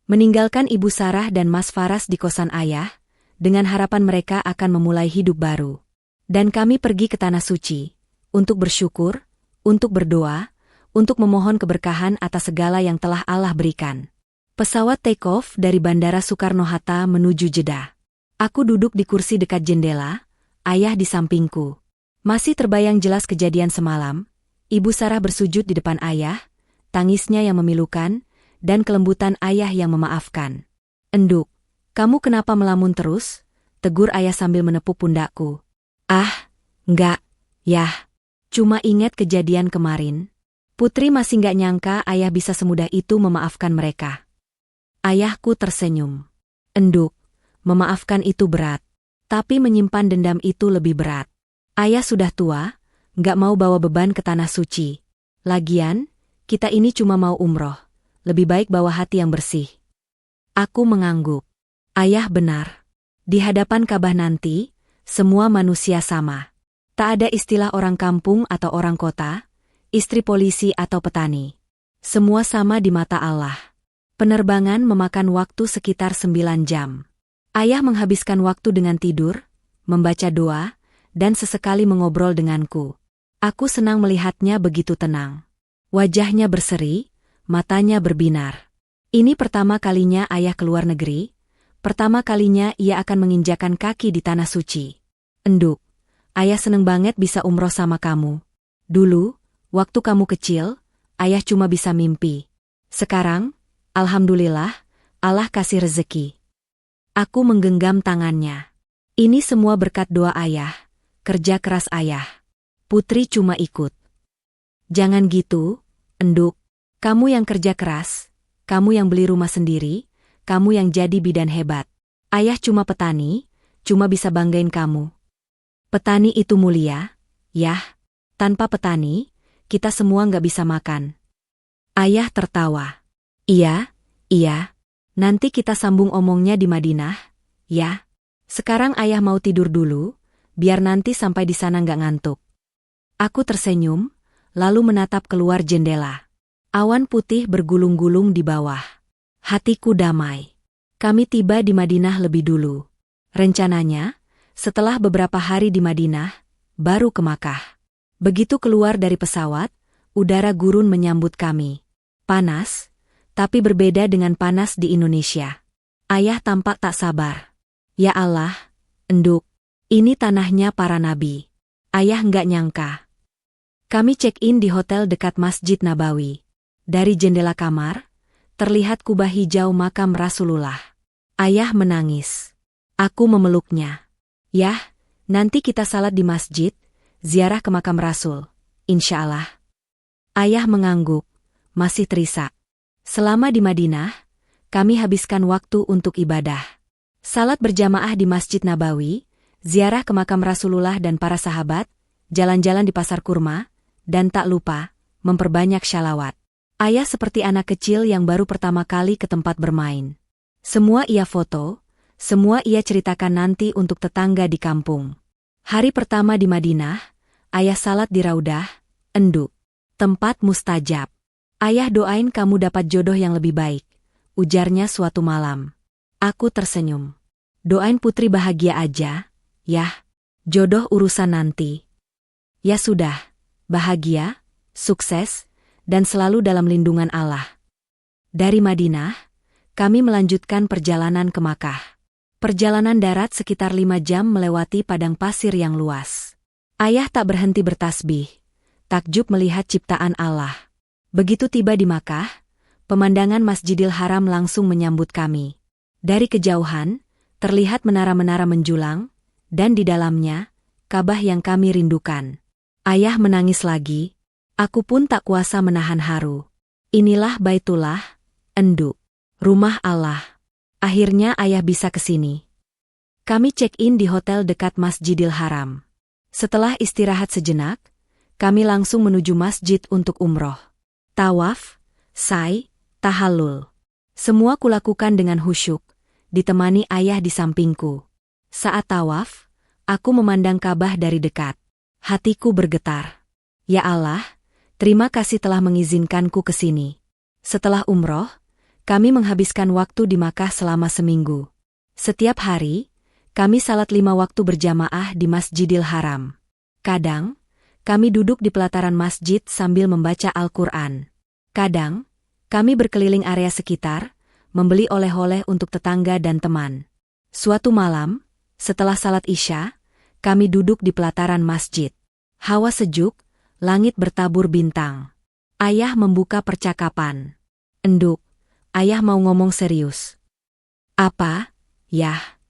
Meninggalkan Ibu Sarah dan Mas Faras di kosan ayah, dengan harapan mereka akan memulai hidup baru. Dan kami pergi ke Tanah Suci, untuk bersyukur, untuk berdoa, untuk memohon keberkahan atas segala yang telah Allah berikan. Pesawat take off dari Bandara Soekarno-Hatta menuju Jeddah. Aku duduk di kursi dekat jendela, ayah di sampingku. Masih terbayang jelas kejadian semalam, Ibu Sarah bersujud di depan ayah, tangisnya yang memilukan, dan kelembutan ayah yang memaafkan. Enduk, kamu kenapa melamun terus? Tegur ayah sambil menepuk pundakku. Ah, enggak, yah. Cuma ingat kejadian kemarin. Putri masih nggak nyangka ayah bisa semudah itu memaafkan mereka. Ayahku tersenyum. Enduk, memaafkan itu berat. Tapi menyimpan dendam itu lebih berat. Ayah sudah tua, nggak mau bawa beban ke tanah suci. Lagian, kita ini cuma mau umroh. Lebih baik bawa hati yang bersih. Aku mengangguk. Ayah benar. Di hadapan Ka'bah nanti, semua manusia sama. Tak ada istilah orang kampung atau orang kota, istri polisi atau petani. Semua sama di mata Allah. Penerbangan memakan waktu sekitar 9 jam. Ayah menghabiskan waktu dengan tidur, membaca doa, dan sesekali mengobrol denganku. Aku senang melihatnya begitu tenang. Wajahnya berseri, matanya berbinar. Ini pertama kalinya ayah keluar negeri, pertama kalinya ia akan menginjakan kaki di tanah suci. Enduk, ayah seneng banget bisa umroh sama kamu. Dulu, waktu kamu kecil, ayah cuma bisa mimpi. Sekarang, alhamdulillah, Allah kasih rezeki. Aku menggenggam tangannya. Ini semua berkat doa ayah, kerja keras ayah. Putri cuma ikut. Jangan gitu, Enduk. Kamu yang kerja keras, kamu yang beli rumah sendiri, kamu yang jadi bidan hebat. Ayah cuma petani, cuma bisa banggain kamu. Petani itu mulia, yah. Tanpa petani, kita semua nggak bisa makan. Ayah tertawa. Iya, nanti kita sambung omongnya di Madinah, ya. Sekarang ayah mau tidur dulu, biar nanti sampai di sana nggak ngantuk. Aku tersenyum, lalu menatap keluar jendela. Awan putih bergulung-gulung di bawah. Hatiku damai. Kami tiba di Madinah lebih dulu. Rencananya, setelah beberapa hari di Madinah, baru ke Makkah. Begitu keluar dari pesawat, udara gurun menyambut kami. Panas, tapi berbeda dengan panas di Indonesia. Ayah tampak tak sabar. Ya Allah, Enduk, ini tanahnya para nabi. Ayah nggak nyangka. Kami check-in di hotel dekat Masjid Nabawi. Dari jendela kamar, terlihat kubah hijau makam Rasulullah. Ayah menangis. Aku memeluknya. Yah, nanti kita salat di masjid, ziarah ke makam Rasul. Insya Allah. Ayah mengangguk, masih terisak. Selama di Madinah, kami habiskan waktu untuk ibadah. Salat berjamaah di Masjid Nabawi, ziarah ke makam Rasulullah dan para sahabat, jalan-jalan di pasar kurma, dan tak lupa, memperbanyak shalawat. Ayah seperti anak kecil yang baru pertama kali ke tempat bermain. Semua ia foto, semua ia ceritakan nanti untuk tetangga di kampung. Hari pertama di Madinah, ayah salat di Raudah, Enduk. Tempat mustajab. Ayah doain kamu dapat jodoh yang lebih baik, ujarnya suatu malam. Aku tersenyum. Doain putri bahagia aja, yah. Jodoh urusan nanti. Ya sudah, bahagia, sukses, dan selalu dalam lindungan Allah. Dari Madinah, kami melanjutkan perjalanan ke Makkah. Perjalanan darat sekitar 5 jam melewati padang pasir yang luas. Ayah tak berhenti bertasbih, takjub melihat ciptaan Allah. Begitu tiba di Makkah, pemandangan Masjidil Haram langsung menyambut kami. Dari kejauhan, terlihat menara-menara menjulang, dan di dalamnya, Ka'bah yang kami rindukan. Ayah menangis lagi. Aku pun tak kuasa menahan haru. Inilah Baitullah, Enduk. Rumah Allah. Akhirnya ayah bisa ke sini. Kami check-in di hotel dekat Masjidil Haram. Setelah istirahat sejenak, kami langsung menuju masjid untuk umroh. Tawaf, sa'i, tahallul. Semua kulakukan dengan khusyuk, ditemani ayah di sampingku. Saat tawaf, aku memandang Ka'bah dari dekat. Hatiku bergetar. Ya Allah, terima kasih telah mengizinkanku ke sini. Setelah umroh, kami menghabiskan waktu di Makkah selama seminggu. Setiap hari, kami salat 5 waktu berjamaah di Masjidil Haram. Kadang, kami duduk di pelataran masjid sambil membaca Al-Quran. Kadang, kami berkeliling area sekitar, membeli oleh-oleh untuk tetangga dan teman. Suatu malam, setelah salat Isya, kami duduk di pelataran masjid. Hawa sejuk, langit bertabur bintang. Ayah membuka percakapan. Enduk, ayah mau ngomong serius. Apa? Yah.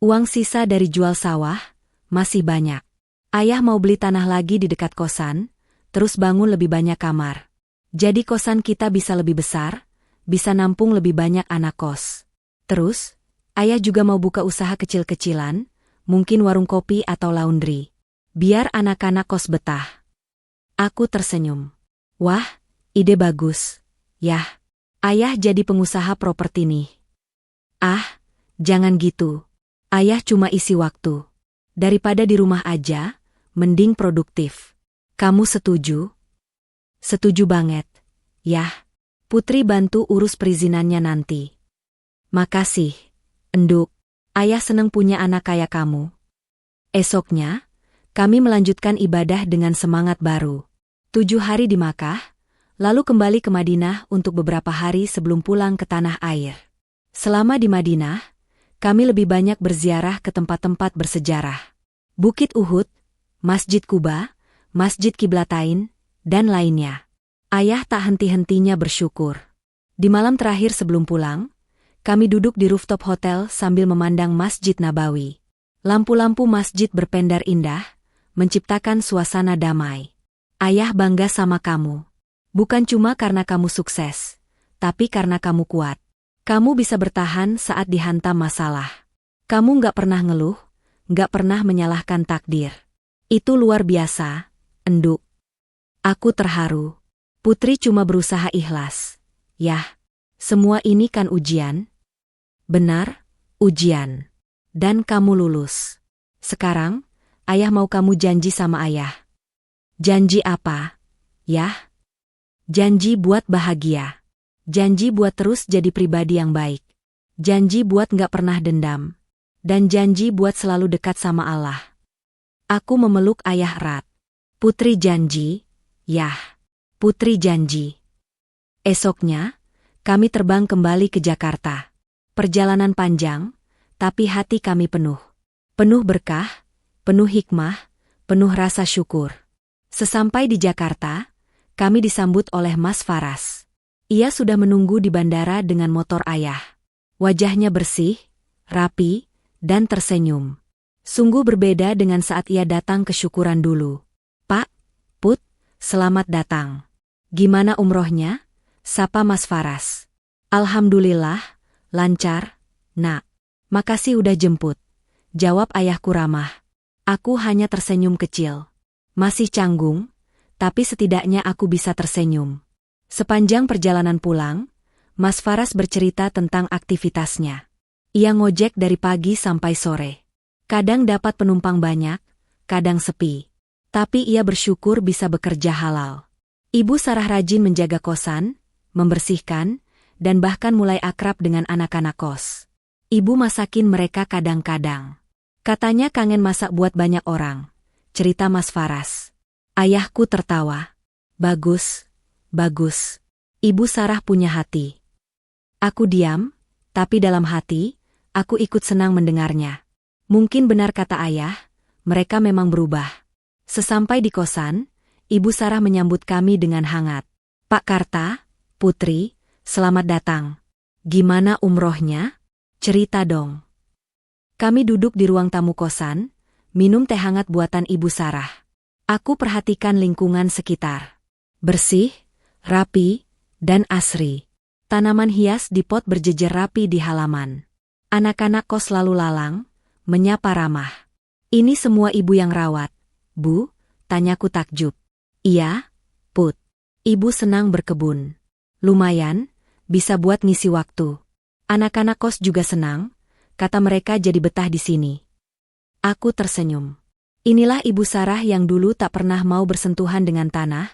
Uang sisa dari jual sawah, masih banyak. Ayah mau beli tanah lagi di dekat kosan, terus bangun lebih banyak kamar. Jadi kosan kita bisa lebih besar, bisa nampung lebih banyak anak kos. Terus, ayah juga mau buka usaha kecil-kecilan, mungkin warung kopi atau laundry. Biar anak-anak kos betah. Aku tersenyum. Wah, ide bagus. Yah, ayah jadi pengusaha properti nih. Ah, jangan gitu. Ayah cuma isi waktu. Daripada di rumah aja, mending produktif. Kamu setuju? Setuju banget. Yah, Putri bantu urus perizinannya nanti. Makasih, Enduk. Ayah seneng punya anak kayak kamu. Esoknya, kami melanjutkan ibadah dengan semangat baru. 7 hari di Makkah, lalu kembali ke Madinah untuk beberapa hari sebelum pulang ke tanah air. Selama di Madinah, kami lebih banyak berziarah ke tempat-tempat bersejarah. Bukit Uhud, Masjid Kuba, Masjid Kiblatain, dan lainnya. Ayah tak henti-hentinya bersyukur. Di malam terakhir sebelum pulang, kami duduk di rooftop hotel sambil memandang Masjid Nabawi. Lampu-lampu masjid berpendar indah, menciptakan suasana damai. Ayah bangga sama kamu. Bukan cuma karena kamu sukses, tapi karena kamu kuat. Kamu bisa bertahan saat dihantam masalah. Kamu nggak pernah ngeluh, nggak pernah menyalahkan takdir. Itu luar biasa, Enduk. Aku terharu. Putri cuma berusaha ikhlas. Yah, semua ini kan ujian. Benar, ujian. Dan kamu lulus. Sekarang, ayah mau kamu janji sama ayah. Janji apa? Yah? Janji buat bahagia. Janji buat terus jadi pribadi yang baik. Janji buat nggak pernah dendam. Dan janji buat selalu dekat sama Allah. Aku memeluk ayah erat. Putri janji. Yah. Putri janji. Esoknya, kami terbang kembali ke Jakarta. Perjalanan panjang, tapi hati kami penuh. Penuh berkah, penuh hikmah, penuh rasa syukur. Sesampai di Jakarta, kami disambut oleh Mas Faras. Ia sudah menunggu di bandara dengan motor ayah. Wajahnya bersih, rapi, dan tersenyum. Sungguh berbeda dengan saat ia datang ke syukuran dulu. Pak, Put, selamat datang. Gimana umrohnya? Sapa Mas Faras. Alhamdulillah, lancar, Nak. Makasih udah jemput. Jawab ayahku ramah. Aku hanya tersenyum kecil. Masih canggung, tapi setidaknya aku bisa tersenyum. Sepanjang perjalanan pulang, Mas Faras bercerita tentang aktivitasnya. Ia ngojek dari pagi sampai sore. Kadang dapat penumpang banyak, kadang sepi. Tapi ia bersyukur bisa bekerja halal. Ibu Sarah rajin menjaga kosan, membersihkan, dan bahkan mulai akrab dengan anak-anak kos. Ibu masakin mereka kadang-kadang. Katanya kangen masak buat banyak orang. Cerita Mas Faras. Ayahku tertawa. Bagus, bagus. Ibu Sarah punya hati. Aku diam, tapi dalam hati, aku ikut senang mendengarnya. Mungkin benar kata ayah, mereka memang berubah. Sesampai di kosan, Ibu Sarah menyambut kami dengan hangat. Pak Karta, Putri, selamat datang. Gimana umrohnya? Cerita dong. Kami duduk di ruang tamu kosan, minum teh hangat buatan Ibu Sarah. Aku perhatikan lingkungan sekitar. Bersih, rapi, dan asri. Tanaman hias di pot berjejer rapi di halaman. Anak-anak kos lalu lalang, menyapa ramah. Ini semua ibu yang rawat, Bu? Tanyaku takjub. Iya, Put. Ibu senang berkebun. Lumayan, bisa buat ngisi waktu. Anak-anak kos juga senang, kata mereka jadi betah di sini. Aku tersenyum. Inilah Ibu Sarah yang dulu tak pernah mau bersentuhan dengan tanah,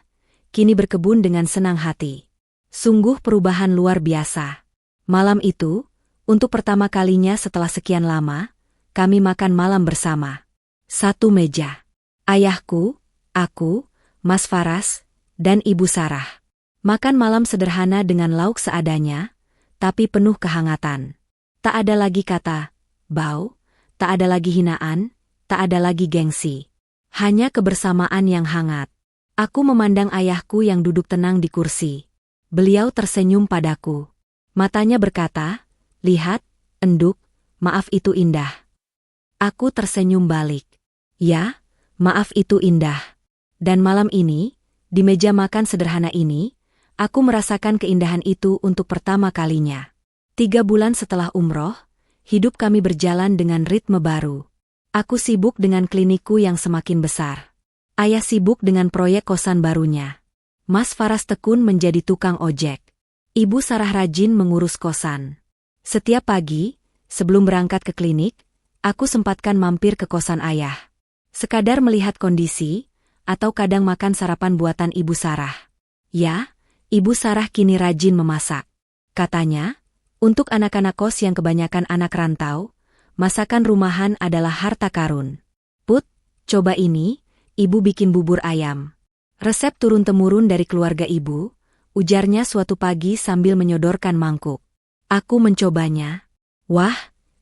kini berkebun dengan senang hati. Sungguh perubahan luar biasa. Malam itu, untuk pertama kalinya setelah sekian lama, kami makan malam bersama. Satu meja. Ayahku, aku, Mas Faras, dan Ibu Sarah. Makan malam sederhana dengan lauk seadanya, tapi penuh kehangatan. Tak ada lagi kata, bau, tak ada lagi hinaan, tak ada lagi gengsi. Hanya kebersamaan yang hangat. Aku memandang ayahku yang duduk tenang di kursi. Beliau tersenyum padaku. Matanya berkata, lihat, Enduk, maaf itu indah. Aku tersenyum balik. Ya, maaf itu indah. Dan malam ini, di meja makan sederhana ini, aku merasakan keindahan itu untuk pertama kalinya. 3 bulan setelah umroh, hidup kami berjalan dengan ritme baru. Aku sibuk dengan klinikku yang semakin besar. Ayah sibuk dengan proyek kosan barunya. Mas Faras tekun menjadi tukang ojek. Ibu Sarah rajin mengurus kosan. Setiap pagi, sebelum berangkat ke klinik, aku sempatkan mampir ke kosan ayah. Sekadar melihat kondisi, atau kadang makan sarapan buatan Ibu Sarah. Ya, Ibu Sarah kini rajin memasak. Katanya, untuk anak-anak kos yang kebanyakan anak rantau, masakan rumahan adalah harta karun. Put, coba ini, ibu bikin bubur ayam. Resep turun-temurun dari keluarga ibu, ujarnya suatu pagi sambil menyodorkan mangkuk. Aku mencobanya. Wah,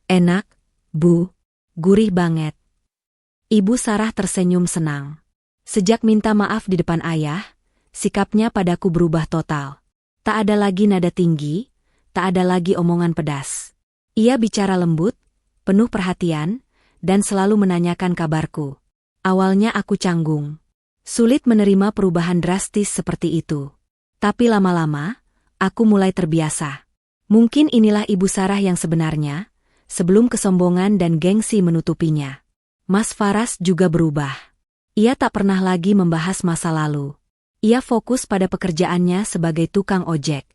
enak, Bu. Gurih banget. Ibu Sarah tersenyum senang. Sejak minta maaf di depan ayah, sikapnya padaku berubah total. Tak ada lagi nada tinggi, tak ada lagi omongan pedas. Ia bicara lembut, penuh perhatian, dan selalu menanyakan kabarku. Awalnya aku canggung. Sulit menerima perubahan drastis seperti itu. Tapi lama-lama, aku mulai terbiasa. Mungkin inilah Ibu Sarah yang sebenarnya, sebelum kesombongan dan gengsi menutupinya. Mas Faras juga berubah. Ia tak pernah lagi membahas masa lalu. Ia fokus pada pekerjaannya sebagai tukang ojek.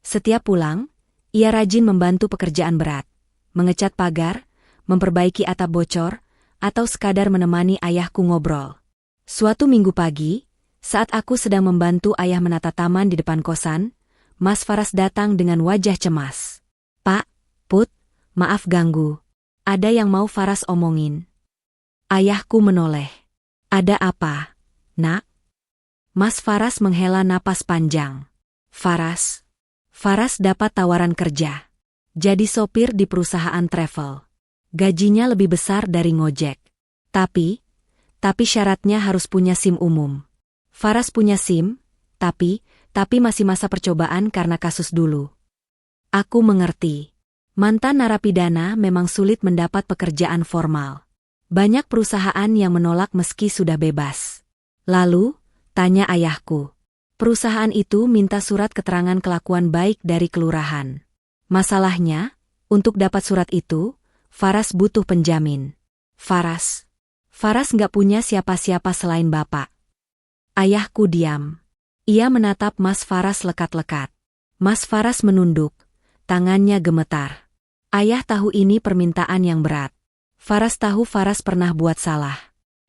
Setiap pulang, ia rajin membantu pekerjaan berat. Mengecat pagar, memperbaiki atap bocor, atau sekadar menemani ayahku ngobrol. Suatu minggu pagi, saat aku sedang membantu ayah menata taman di depan kosan, Mas Faras datang dengan wajah cemas. Pak, Put, maaf ganggu. Ada yang mau Faras omongin. Ayahku menoleh. Ada apa, Nak? Mas Faras menghela napas panjang. Faras dapat tawaran kerja. Jadi sopir di perusahaan travel. Gajinya lebih besar dari ngojek. Tapi syaratnya harus punya SIM umum. Faras punya SIM, tapi masih masa percobaan karena kasus dulu. Aku mengerti. Mantan narapidana memang sulit mendapat pekerjaan formal. Banyak perusahaan yang menolak meski sudah bebas. Lalu, tanya ayahku. Perusahaan itu minta surat keterangan kelakuan baik dari kelurahan. Masalahnya, untuk dapat surat itu, Faras butuh penjamin. Faras nggak punya siapa-siapa selain bapak. Ayahku diam. Ia menatap Mas Faras lekat-lekat. Mas Faras menunduk. Tangannya gemetar. Ayah tahu ini permintaan yang berat. Faras tahu Faras pernah buat salah.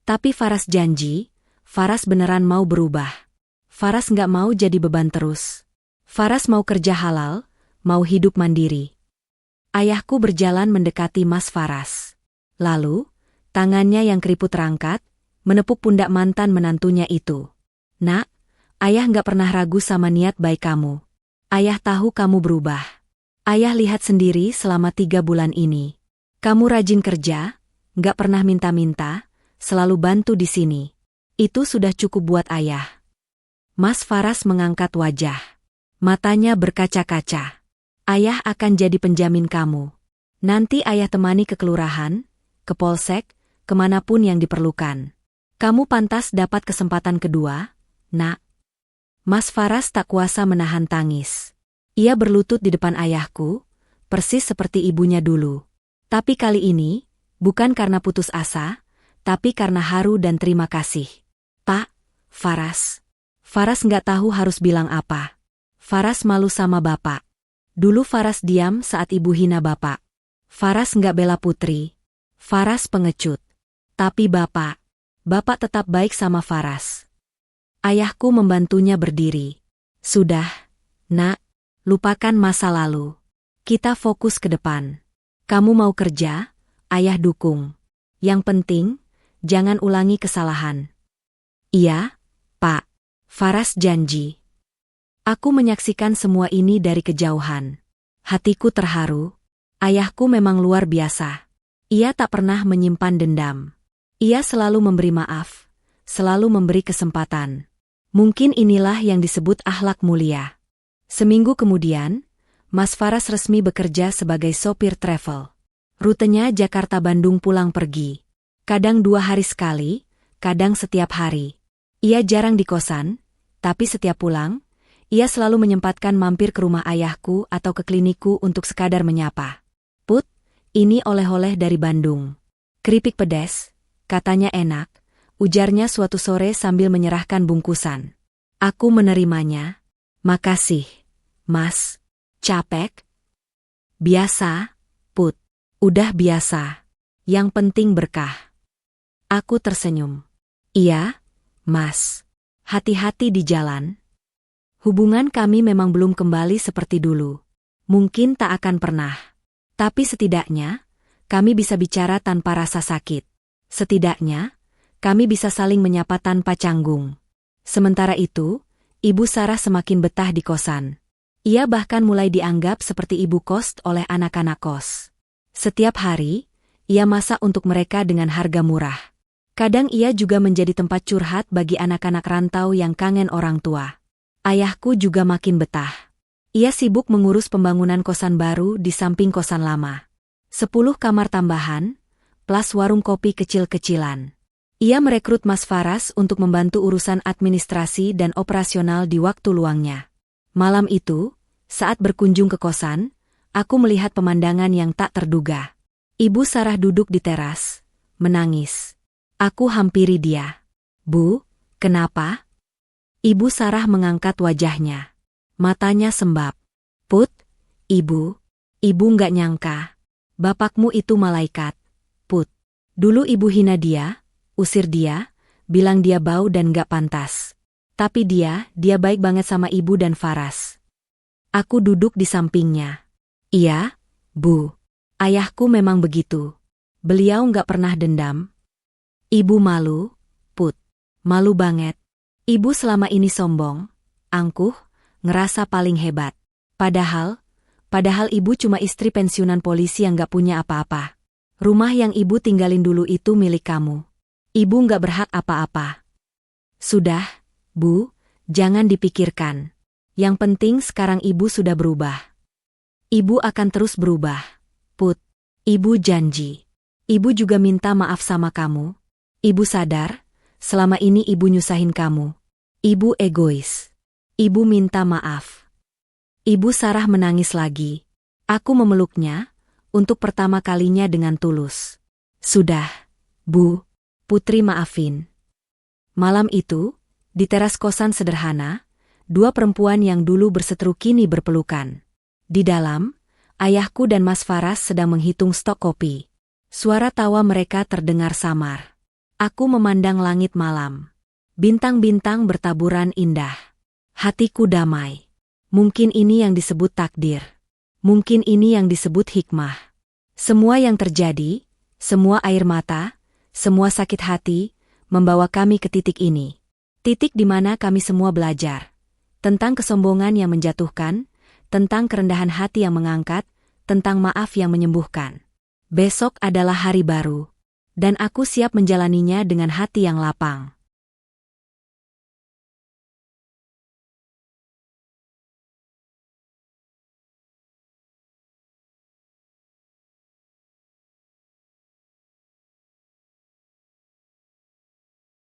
Tapi Faras janji, Faras beneran mau berubah. Faras nggak mau jadi beban terus. Faras mau kerja halal, mau hidup mandiri. Ayahku berjalan mendekati Mas Faras. Lalu, tangannya yang keriput terangkat, menepuk pundak mantan menantunya itu. Nak, ayah nggak pernah ragu sama niat baik kamu. Ayah tahu kamu berubah. Ayah lihat sendiri selama 3 bulan ini. Kamu rajin kerja, nggak pernah minta-minta, selalu bantu di sini. Itu sudah cukup buat ayah. Mas Faras mengangkat wajah. Matanya berkaca-kaca. Ayah akan jadi penjamin kamu. Nanti ayah temani ke kelurahan, ke polsek, kemanapun yang diperlukan. Kamu pantas dapat kesempatan kedua, Nak. Mas Faras tak kuasa menahan tangis. Ia berlutut di depan ayahku, persis seperti ibunya dulu. Tapi kali ini, bukan karena putus asa, tapi karena haru dan terima kasih. Pak, Faras. Faras nggak tahu harus bilang apa. Faras malu sama bapak. Dulu Faras diam saat ibu hina bapak. Faras nggak bela putri. Faras pengecut. Tapi bapak tetap baik sama Faras. Ayahku membantunya berdiri. Sudah, Nak, lupakan masa lalu. Kita fokus ke depan. Kamu mau kerja, ayah dukung. Yang penting, jangan ulangi kesalahan. Iya, Pak. Faras janji. Aku menyaksikan semua ini dari kejauhan. Hatiku terharu. Ayahku memang luar biasa. Ia tak pernah menyimpan dendam. Ia selalu memberi maaf, selalu memberi kesempatan. Mungkin inilah yang disebut akhlak mulia. Seminggu kemudian, Mas Faras resmi bekerja sebagai sopir travel. Rutenya Jakarta-Bandung pulang pergi. Kadang 2 hari sekali, kadang setiap hari. Ia jarang di kosan, tapi setiap pulang, ia selalu menyempatkan mampir ke rumah ayahku atau ke klinikku untuk sekadar menyapa. Put, ini oleh-oleh dari Bandung. Keripik pedas, katanya enak, ujarnya suatu sore sambil menyerahkan bungkusan. Aku menerimanya. Makasih, Mas. Capek? Biasa, Put. Udah biasa. Yang penting berkah. Aku tersenyum. Iya, Mas. Hati-hati di jalan. Hubungan kami memang belum kembali seperti dulu. Mungkin tak akan pernah. Tapi setidaknya, kami bisa bicara tanpa rasa sakit. Setidaknya, kami bisa saling menyapa tanpa canggung. Sementara itu, Ibu Sarah semakin betah di kosan. Ia bahkan mulai dianggap seperti ibu kos oleh anak-anak kos. Setiap hari, ia masak untuk mereka dengan harga murah. Kadang ia juga menjadi tempat curhat bagi anak-anak rantau yang kangen orang tua. Ayahku juga makin betah. Ia sibuk mengurus pembangunan kosan baru di samping kosan lama. 10 kamar tambahan, plus warung kopi kecil-kecilan. Ia merekrut Mas Faras untuk membantu urusan administrasi dan operasional di waktu luangnya. Malam itu, saat berkunjung ke kosan, aku melihat pemandangan yang tak terduga. Ibu Sarah duduk di teras, menangis. Aku hampiri dia. Bu, kenapa? Ibu Sarah mengangkat wajahnya. Matanya sembab. Put, ibu nggak nyangka. Bapakmu itu malaikat, Put. Dulu ibu hina dia, usir dia, bilang dia bau dan gak pantas. Tapi dia baik banget sama ibu dan Faras. Aku duduk di sampingnya. Iya, Bu. Ayahku memang begitu. Beliau gak pernah dendam. Ibu malu, Put. Malu banget. Ibu selama ini sombong, angkuh, ngerasa paling hebat. Padahal ibu cuma istri pensiunan polisi yang gak punya apa-apa. Rumah yang ibu tinggalin dulu itu milik kamu. Ibu gak berhak apa-apa. Sudah, Bu, jangan dipikirkan. Yang penting sekarang ibu sudah berubah. Ibu akan terus berubah, Put. Ibu janji. Ibu juga minta maaf sama kamu. Ibu sadar, selama ini ibu nyusahin kamu. Ibu egois. Ibu minta maaf. Ibu Sarah menangis lagi. Aku memeluknya, untuk pertama kalinya dengan tulus. Sudah, Bu, Putri maafin. Malam itu, di teras kosan sederhana, 2 perempuan yang dulu berseteru kini berpelukan. Di dalam, ayahku dan Mas Faras sedang menghitung stok kopi. Suara tawa mereka terdengar samar. Aku memandang langit malam. Bintang-bintang bertaburan indah. Hatiku damai. Mungkin ini yang disebut takdir. Mungkin ini yang disebut hikmah. Semua yang terjadi, semua air mata, semua sakit hati, membawa kami ke titik ini. Titik di mana kami semua belajar. Tentang kesombongan yang menjatuhkan, tentang kerendahan hati yang mengangkat, tentang maaf yang menyembuhkan. Besok adalah hari baru. Dan aku siap menjalaninya dengan hati yang lapang.